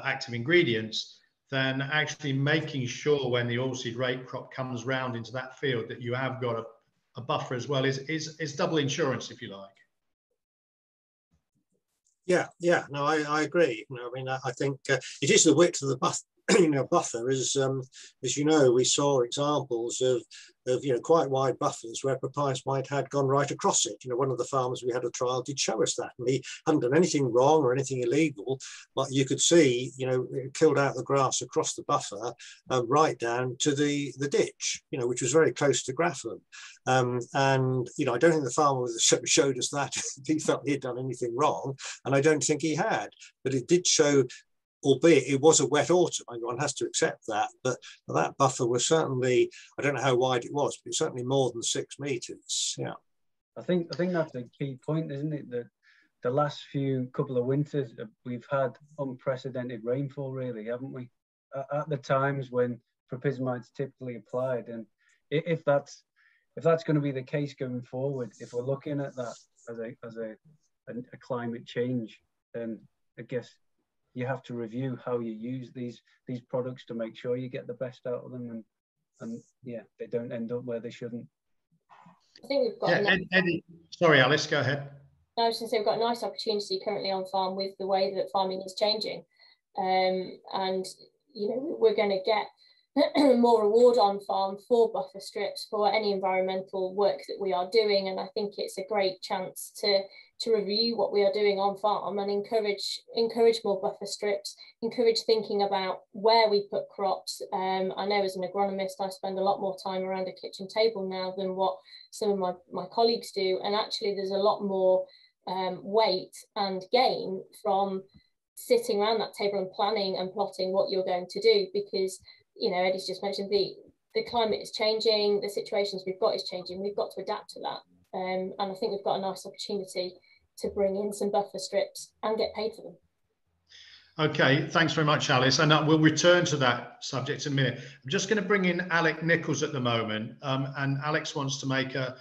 [SPEAKER 6] active ingredients, then actually making sure when the oilseed rape crop comes round into that field that you have got a buffer as well is double insurance, if you like.
[SPEAKER 3] Yeah, no, I agree. You know, I mean, I think it is the width of the buffer. You know, buffer is, as you know, we saw examples of you know, quite wide buffers where prophysmide had gone right across it. You know, one of the farmers we had a trial did show us that, and he hadn't done anything wrong or anything illegal, but you could see, you know, it killed out the grass across the buffer, right down to the ditch, you know, which was very close to Graffham. And you know, I don't think the farmer showed us that he felt he had done anything wrong, and I don't think he had, but it did show. Albeit it was a wet autumn, one has to accept that, but that buffer was certainly, I don't know how wide it was, but it's certainly more than 6 meters. Yeah,
[SPEAKER 4] I think that's a key point, isn't it? That the last couple of winters we've had unprecedented rainfall, really, haven't we? At the times when prophysmide's typically applied, and if that's going to be the case going forward, if we're looking at that as a climate change, then I guess you have to review how you use these products to make sure you get the best out of them, and yeah, they don't end up where they shouldn't.
[SPEAKER 5] I think we've got
[SPEAKER 6] Eddie, sorry, Alice, go ahead.
[SPEAKER 5] I was going to say we've got a nice opportunity currently on farm with the way that farming is changing, and you know, we're going to get more reward on farm for buffer strips for any environmental work that we are doing, and I think it's a great chance to review what we are doing on farm and encourage more buffer strips, encourage thinking about where we put crops. I know as an agronomist I spend a lot more time around a kitchen table now than what some of my colleagues do, and actually there's a lot more weight and gain from sitting around that table and planning and plotting what you're going to do, because you know, Eddie's just mentioned the climate is changing, the situations we've got is changing, we've got to adapt to that, and I think we've got a nice opportunity to bring in some buffer strips and get paid for them.
[SPEAKER 6] Okay, thanks very much, Alice, and we'll return to that subject in a minute. I'm just going to bring in Alex Nichols at the moment, and Alex wants to make a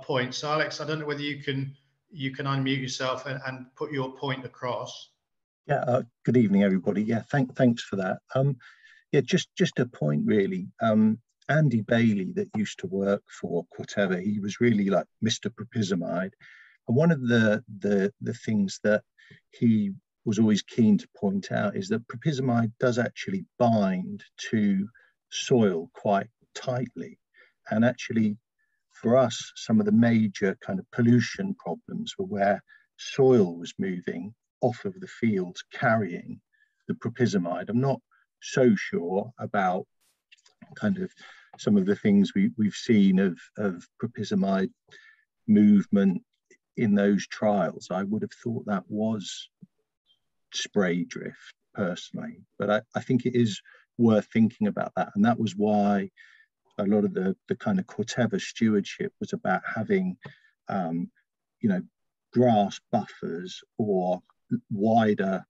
[SPEAKER 6] point. So Alex, I don't know whether you can unmute yourself and put your point across.
[SPEAKER 8] Yeah, good evening, everybody. Yeah, thanks for that. Yeah, just a point really. Andy Bailey, that used to work for whatever, he was really like Mr. Prophyzmide, and one of the things that he was always keen to point out is that Prophyzmide does actually bind to soil quite tightly, and actually for us some of the major kind of pollution problems were where soil was moving off of the fields carrying the Prophyzmide. I'm not so sure about kind of some of the things we've seen of Prophyzmide movement in those trials. I would have thought that was spray drift personally, but I think it is worth thinking about that, and that was why a lot of the kind of whatever stewardship was about having you know, grass buffers or wider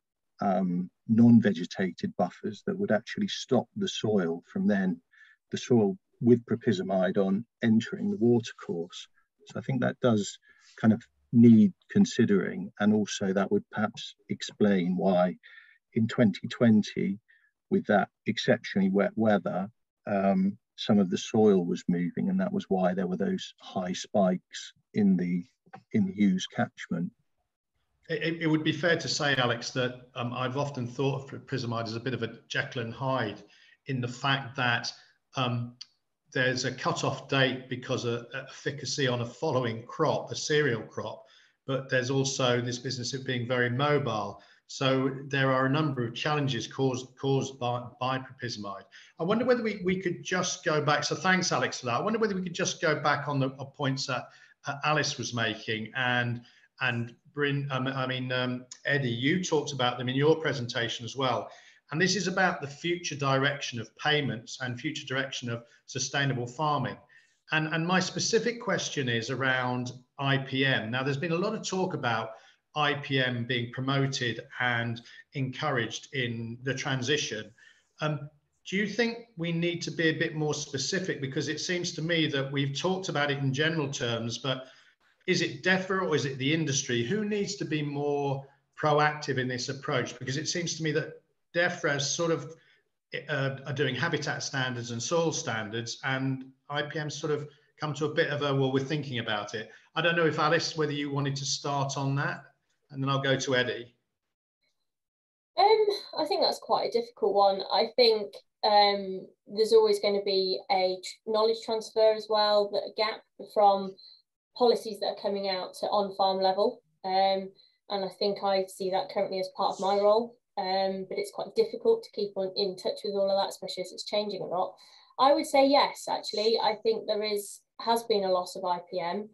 [SPEAKER 8] non-vegetated buffers that would actually stop the soil from then the soil with Prophyzmide on entering the watercourse. So I think that does kind of need considering, and also that would perhaps explain why in 2020 with that exceptionally wet weather some of the soil was moving, and that was why there were those high spikes in the Hughes catchment.
[SPEAKER 6] It would be fair to say, Alex, that I've often thought of Prophyzmide as a bit of a Jekyll and Hyde, in the fact that there's a cut-off date because of efficacy on a following crop, a cereal crop, but there's also this business of being very mobile. So there are a number of challenges caused by Prophyzmide. I wonder whether we could just go back. So thanks, Alex, for that. I wonder whether we could just go back on the points that Alice was making, and Eddie, you talked about them in your presentation as well. And this is about the future direction of payments and future direction of sustainable farming. And my specific question is around IPM. Now, there's been a lot of talk about IPM being promoted and encouraged in the transition. Do you think we need to be a bit more specific? Because it seems to me that we've talked about it in general terms, but is it DEFRA or is it the industry? Who needs to be more proactive in this approach? Because it seems to me that DEFRA sort of are doing habitat standards and soil standards, and IPM sort of come to a bit of a, well, we're thinking about it. I don't know if Alice, whether you wanted to start on that, and then I'll go to Eddie.
[SPEAKER 5] I think that's quite a difficult one. I think there's always going to be a knowledge transfer as well, that a gap from policies that are coming out to on-farm level. And I think I see that currently as part of my role. But it's quite difficult to keep in touch with all of that, especially as it's changing a lot. I would say yes, actually. I think there has been a loss of IPM.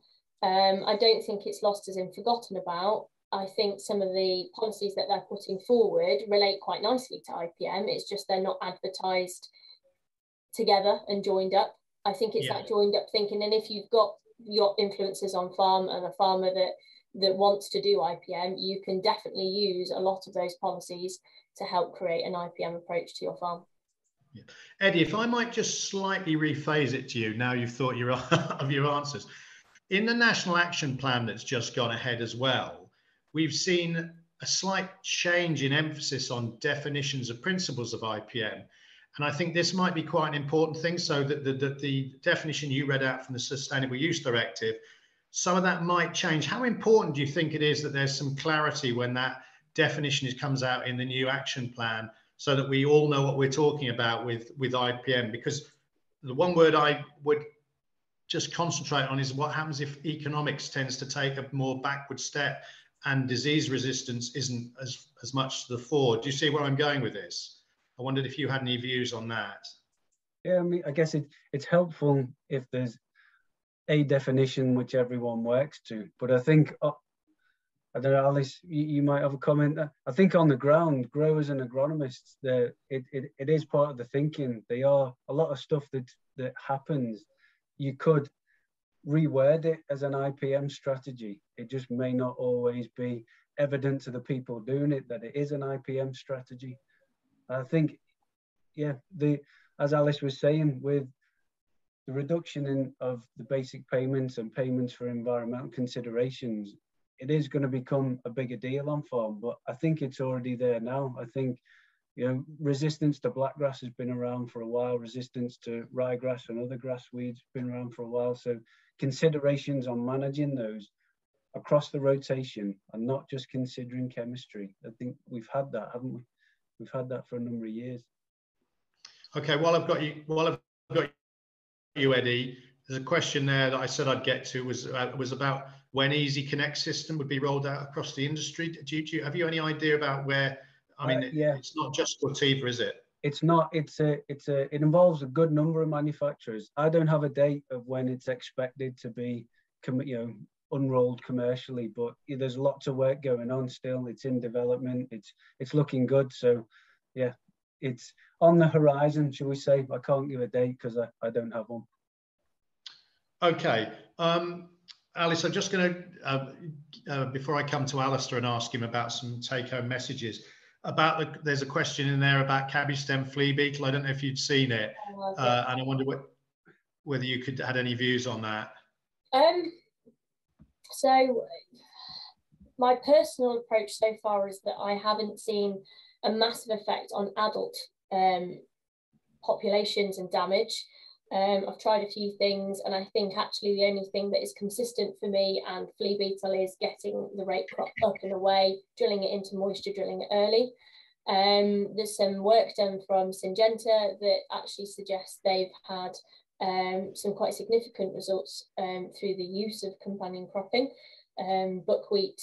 [SPEAKER 5] I don't think it's lost as in forgotten about. I think some of the policies that they're putting forward relate quite nicely to IPM. It's just they're not advertised together and joined up. I think it's that joined up thinking. And if you've got your influencers on farm and a farmer that wants to do IPM, you can definitely use a lot of those policies to help create an IPM approach to your farm.
[SPEAKER 6] Yeah. Eddie, if I might just slightly rephase it to you, now you've thought of your answers. In the National Action Plan that's just gone ahead as well, we've seen a slight change in emphasis on definitions of principles of IPM. And I think this might be quite an important thing. So that the definition you read out from the Sustainable Use Directive some of that might change. How important do you think it is that there's some clarity when that definition comes out in the new action plan, so that we all know what we're talking about with IPM? Because the one word I would just concentrate on is what happens if economics tends to take a more backward step and disease resistance isn't as much to the fore. Do you see where I'm going with this? I wondered if you had any views on that.
[SPEAKER 4] Yeah, I mean, I guess it's helpful if there's a definition which everyone works to. But I think, I don't know, Alice, you might have a comment. I think on the ground, growers and agronomists, it is part of the thinking. They are a lot of stuff that happens. You could reword it as an IPM strategy. It just may not always be evident to the people doing it that it is an IPM strategy. I think, yeah, as Alice was saying, with the reduction of the basic payments and payments for environmental considerations, it is going to become a bigger deal on farm, but I think it's already there now. I think, you know, resistance to blackgrass has been around for a while, resistance to ryegrass and other grass weeds has been around for a while. So considerations on managing those across the rotation and not just considering chemistry. I think we've had that, haven't we? We've had that for a number of years. Okay,
[SPEAKER 6] while I've got you, Eddie, there's a question there that I said I'd get to, was about when Easy Connect system would be rolled out across the industry. Have you any idea about where? I mean,
[SPEAKER 4] yeah.
[SPEAKER 6] It's not just Corteva, is it?
[SPEAKER 4] It's not. It involves a good number of manufacturers. I don't have a date of when it's expected to be, unrolled commercially, but there's lots of work going on still. It's in development. It's looking good. So, yeah, it's on the horizon, shall we say? I can't give a date because I don't have one.
[SPEAKER 6] Okay. Alice, I'm just going to, before I come to Alastair and ask him about some take-home messages, there's a question in there about cabbage stem flea beetle. I don't know if you'd seen it, and I wonder whether you had any views on that.
[SPEAKER 5] So my personal approach so far is that I haven't seen a massive effect on adult populations and damage. I've tried a few things, and I think actually the only thing that is consistent for me and flea beetle is getting the rape crop up and away, drilling it into moisture, drilling it early. There's some work done from Syngenta that actually suggests they've had some quite significant results through the use of companion cropping. Buckwheat,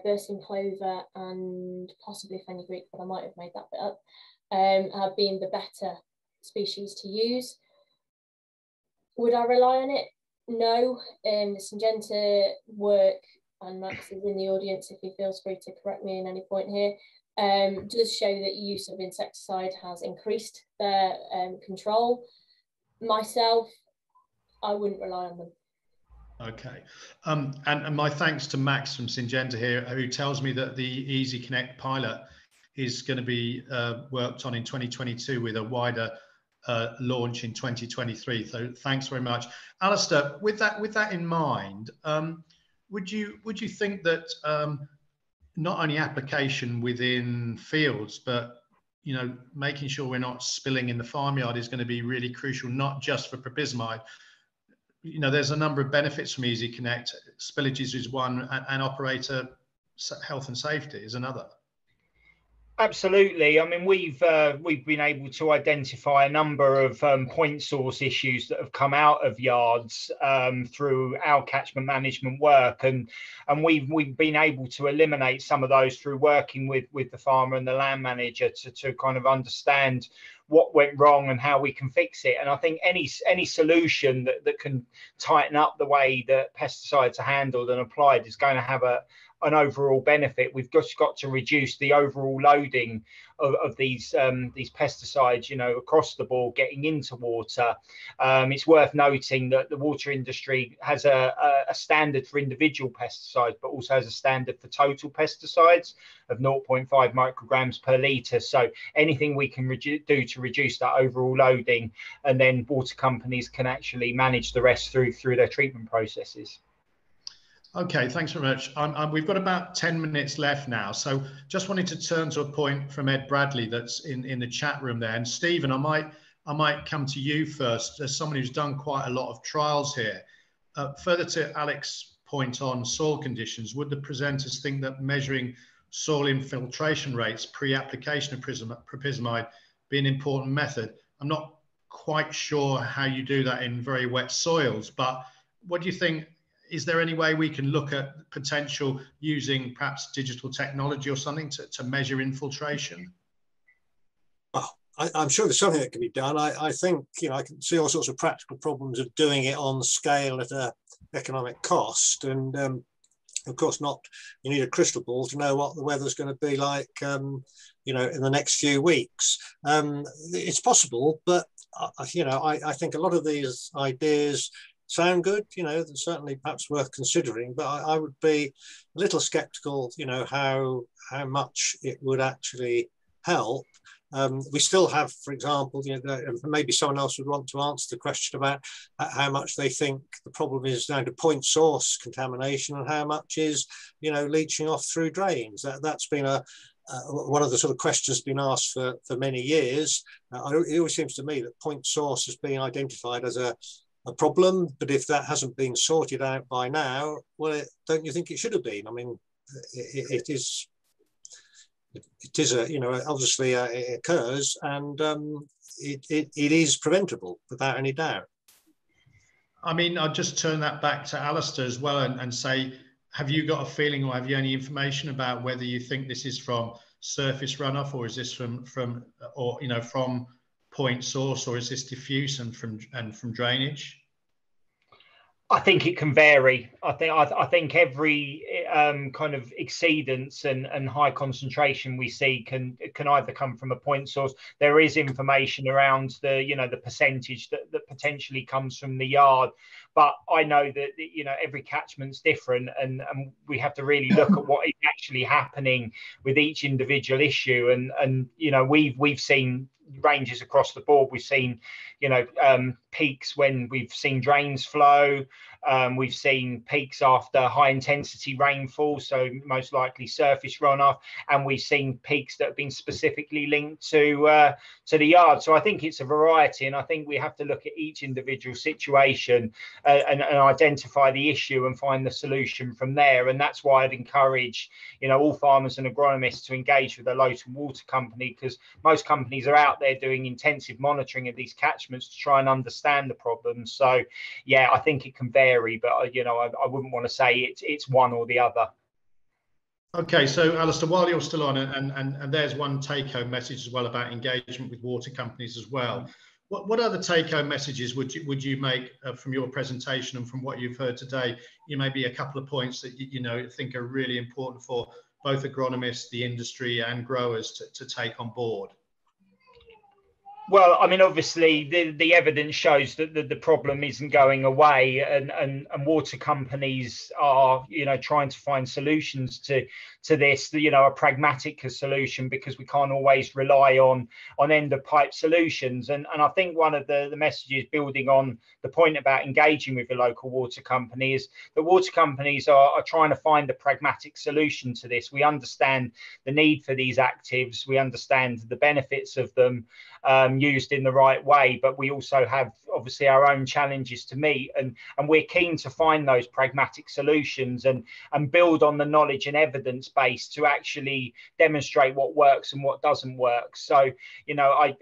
[SPEAKER 5] bursting clover, and possibly fenugreek, but I might have made that bit up, have been the better species to use. Would I rely on it? No. The Syngenta work, and Max is in the audience if he feels free to correct me at any point here, does show that use of insecticide has increased their control. Myself, I wouldn't rely on them.
[SPEAKER 6] Okay. And my thanks to Max from Syngenta here, who tells me that the Easy Connect pilot is going to be worked on in 2022 with a wider launch in 2023. So thanks very much, Alastair. With that in mind, would you think that not only application within fields, but making sure we're not spilling in the farmyard is going to be really crucial, not just for prophysmide. There's a number of benefits from Easy Connect. Spillages is one, and operator health and safety is another.
[SPEAKER 2] Absolutely. I mean, we've been able to identify a number of point source issues that have come out of yards through our catchment management work, and we've been able to eliminate some of those through working with the farmer and the land manager to kind of understand what went wrong and how we can fix it. And I think any solution that can tighten up the way that pesticides are handled and applied is going to have an overall benefit. We've just got to reduce the overall loading of these pesticides, across the board, getting into water. It's worth noting that the water industry has a standard for individual pesticides, but also has a standard for total pesticides of 0.5 micrograms per litre. So anything we can do to reduce that overall loading, and then water companies can actually manage the rest through their treatment processes.
[SPEAKER 6] Okay, thanks very much. We've got about 10 minutes left now. So just wanted to turn to a point from Ed Bradley that's in the chat room there. And Stephen, I might come to you first as someone who's done quite a lot of trials here. Further to point on soil conditions, would the presenters think that measuring soil infiltration rates pre-application of propysmide be an important method? I'm not quite sure how you do that in very wet soils, but what do you think? Is there any way we can look at potential using perhaps digital technology or something to measure infiltration?
[SPEAKER 3] Well, I'm sure there's something that can be done. I think, you know, I can see all sorts of practical problems of doing it on scale at a economic cost. And of course you need a crystal ball to know what the weather's going to be like, you know, in the next few weeks. It's possible, but, you know, I think a lot of these ideas sound good, you know, they're certainly perhaps worth considering, but I would be a little skeptical, you know, how much it would actually help. We still have, for example, you know, maybe someone else would want to answer the question about how much they think the problem is down to point source contamination and how much is, you know, leaching off through drains. That's been one of the sort of questions been asked for many years. It always seems to me that point source has been identified as a problem, but if that hasn't been sorted out by now, well, don't you think it should have been? I mean, it is a, you know, obviously it occurs, and it is preventable without any doubt.
[SPEAKER 6] I mean, I'll just turn that back to Alastair as well and say, have you got a feeling or have you any information about whether you think this is from surface runoff, or is this from or, you know, from point source, or is this diffuse and from drainage?
[SPEAKER 2] I think it can vary. I think every kind of exceedance and high concentration we see can either come from a point source. There is information around the, you know, the percentage that potentially comes from the yard, but I know that, you know, every catchment's different, and we have to really look at what is actually happening with each individual issue. And you know, we've seen ranges across the board. We've seen, you know, peaks when we've seen drains flow. We've seen peaks after high intensity rainfall, so most likely surface runoff, and we've seen peaks that have been specifically linked to the yard. So I think it's a variety, and I think we have to look at each individual situation and identify the issue and find the solution from there. And that's why I'd encourage, you know, all farmers and agronomists to engage with a local water company, because most companies are out there doing intensive monitoring of these catchments to try and understand the problems. So yeah, I think it can vary, but you know, I wouldn't want to say it's one or the other.
[SPEAKER 6] Okay, so Alastair, while you're still on, and there's one take-home message as well about engagement with water companies as well. What other take-home messages would you make from your presentation and from what you've heard today? You maybe a couple of points that you know think are really important for both agronomists, the industry, and growers to take on board.
[SPEAKER 2] Well, I mean, obviously, the evidence shows that the problem isn't going away, and water companies are, you know, trying to find solutions to this, you know, a pragmatic solution, because we can't always rely on end of pipe solutions. And I think one of the messages, building on the point about engaging with your local water company, is that water companies are trying to find a pragmatic solution to this. We understand the need for these actives. We understand the benefits of them used in the right way, but we also have obviously our own challenges to meet, and we're keen to find those pragmatic solutions and build on the knowledge and evidence base to actually demonstrate what works and what doesn't work. So, you know, I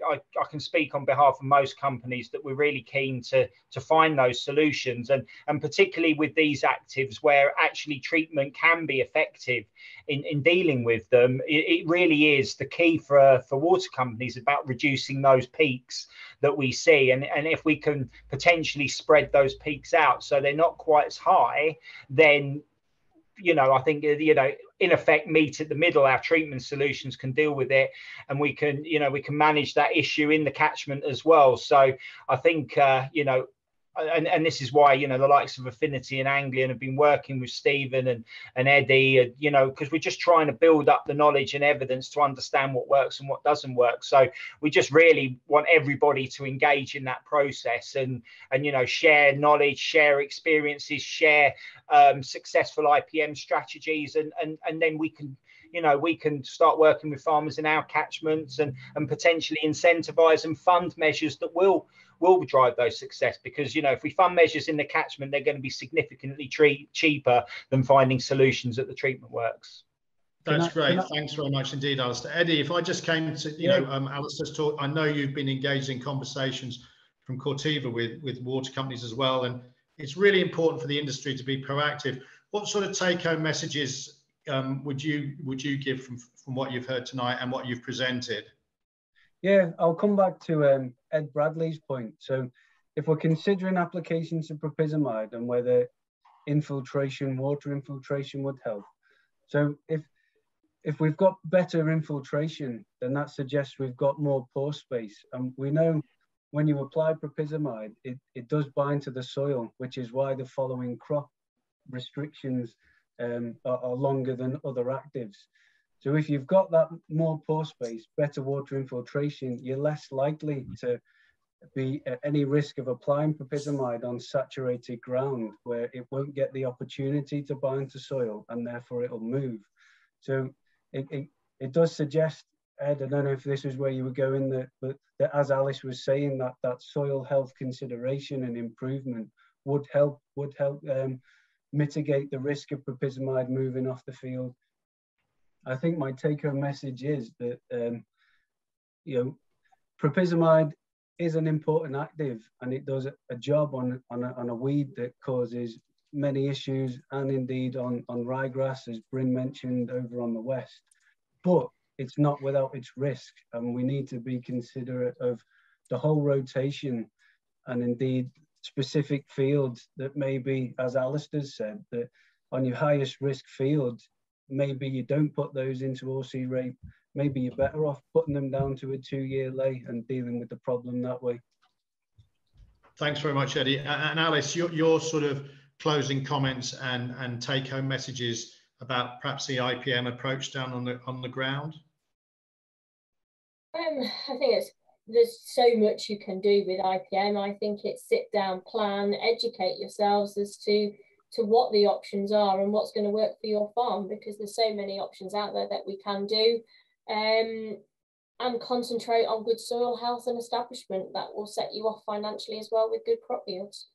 [SPEAKER 2] can speak on behalf of most companies that we're really keen to find those solutions, and particularly with these actives where actually treatment can be effective in dealing with them. It really is the key for water companies about reducing those peaks that we see, and if we can potentially spread those peaks out so they're not quite as high, then, you know, I think, you know, in effect, meet at the middle. Our treatment solutions can deal with it, and we can, you know, we can manage that issue in the catchment as well. So I think, you know, and this is why, you know, the likes of Affinity and Anglian have been working with Stephen and Eddie, you know, because we're just trying to build up the knowledge and evidence to understand what works and what doesn't work. So we just really want everybody to engage in that process and you know, share knowledge, share experiences, share successful IPM strategies, and then we can, you know, we can start working with farmers in our catchments and potentially incentivize and fund measures that will will drive those success, because, you know, if we fund measures in the catchment, they're going to be significantly cheaper than finding solutions at the treatment works.
[SPEAKER 6] That's great. Thanks very much indeed, Alastair. Eddie, if I just came to, you know, Alastair's talk, I know you've been engaged in conversations from Corteva with water companies as well, and it's really important for the industry to be proactive. What sort of take-home messages would you give from what you've heard tonight and what you've presented?
[SPEAKER 4] Yeah, I'll come back to Ed Bradley's point. So if we're considering applications of propysmide and whether infiltration, water infiltration would help. So if we've got better infiltration, then that suggests we've got more pore space. And we know when you apply propysmide, it does bind to the soil, which is why the following crop restrictions are longer than other actives. So if you've got that more pore space, better water infiltration, you're less likely to be at any risk of applying propysmide on saturated ground where it won't get the opportunity to bind to soil and therefore it'll move. So it does suggest, Ed, I don't know if this is where you were going, but as Alice was saying, that soil health consideration and improvement would help mitigate the risk of propysmide moving off the field. I think my take-home message is that you know, propysmide is an important active, and it does a job on a weed that causes many issues, and indeed on ryegrass, as Bryn mentioned, over on the west. But it's not without its risk, and we need to be considerate of the whole rotation, and indeed specific fields that maybe, as Alastair said, that on your highest risk fields, maybe you don't put those into oilseed rape. Maybe you're better off putting them down to a 2-year lay and dealing with the problem that way.
[SPEAKER 6] Thanks very much, Eddie. And Alice, your sort of closing comments and take-home messages about perhaps the IPM approach down on the ground.
[SPEAKER 5] I think there's so much you can do with IPM. I think it's sit down, plan, educate yourselves as to what the options are and what's going to work for your farm, because there's so many options out there that we can do, and concentrate on good soil health and establishment. That will set you off financially as well with good crop yields.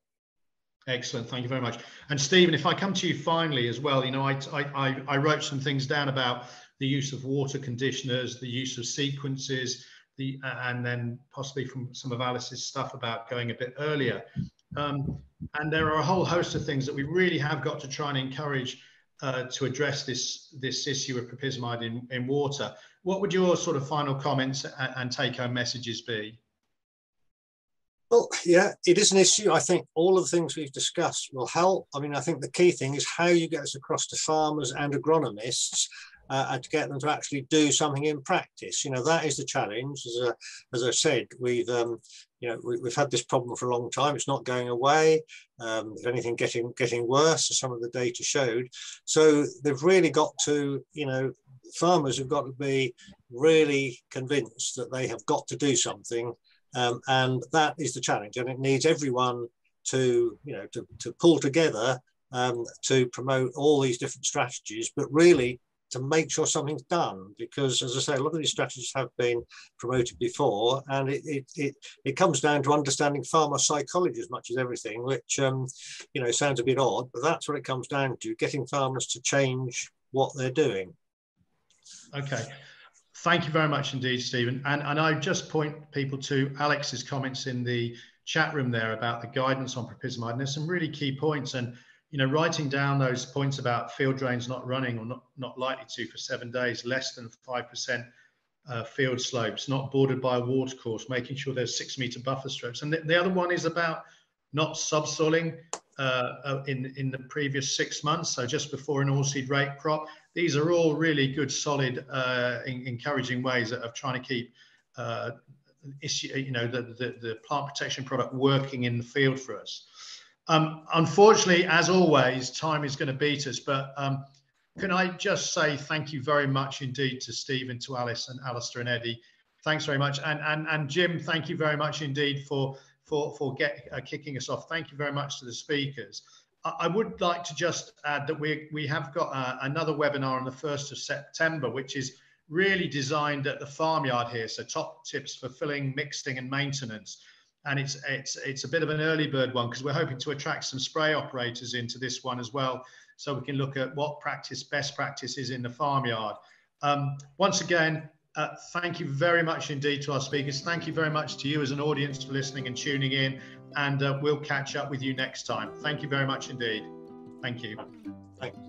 [SPEAKER 6] Excellent, thank you very much. And Stephen, if I come to you finally as well, you know, I wrote some things down about the use of water conditioners, the use of sequences, and then possibly from some of Alice's stuff about going a bit earlier. And there are a whole host of things that we really have got to try and encourage to address this issue of propysmide in water. What would your sort of final comments and take-home messages be?
[SPEAKER 3] Well, yeah, it is an issue. I think all of the things we've discussed will help. I mean, I think the key thing is how you get us across to farmers and agronomists and to get them to actually do something in practice. You know, that is the challenge. As I said, we've had this problem for a long time. It's not going away. If anything, getting worse, as some of the data showed. So they've really got to, you know, farmers have got to be really convinced that they have got to do something, and that is the challenge. And it needs everyone to, you know, to pull together to promote all these different strategies, but really to make sure something's done, because, as I say, a lot of these strategies have been promoted before, and it comes down to understanding farmer psychology as much as everything, which you know, sounds a bit odd, but that's what it comes down to, getting farmers to change what they're doing.
[SPEAKER 6] Okay, thank you very much indeed, Stephen. And I just point people to Alex's comments in the chat room there about the guidance on propysmide, and there's some really key points. And you know, writing down those points about field drains not running or not likely to for 7 days, less than 5% field slopes, not bordered by a watercourse, making sure there's 6-meter buffer strips. And the other one is about not subsoiling in the previous 6 months, so just before an oilseed rape crop. These are all really good, solid, encouraging ways of trying to keep the plant protection product working in the field for us. Unfortunately, as always, time is going to beat us, but can I just say thank you very much indeed to Stephen, to Alice and Alastair and Eddie. Thanks very much. And Jim, thank you very much indeed for kicking us off. Thank you very much to the speakers. I would like to just add that we have got another webinar on the 1st of September, which is really designed at the farmyard here. So top tips for filling, mixing and maintenance. and it's a bit of an early bird one, because we're hoping to attract some spray operators into this one as well, so we can look at what best practice is in the farmyard. Once again, thank you very much indeed to our speakers. Thank you very much to you as an audience for listening and tuning in, and we'll catch up with you next time. Thank you very much indeed. Thank you.
[SPEAKER 3] Thanks.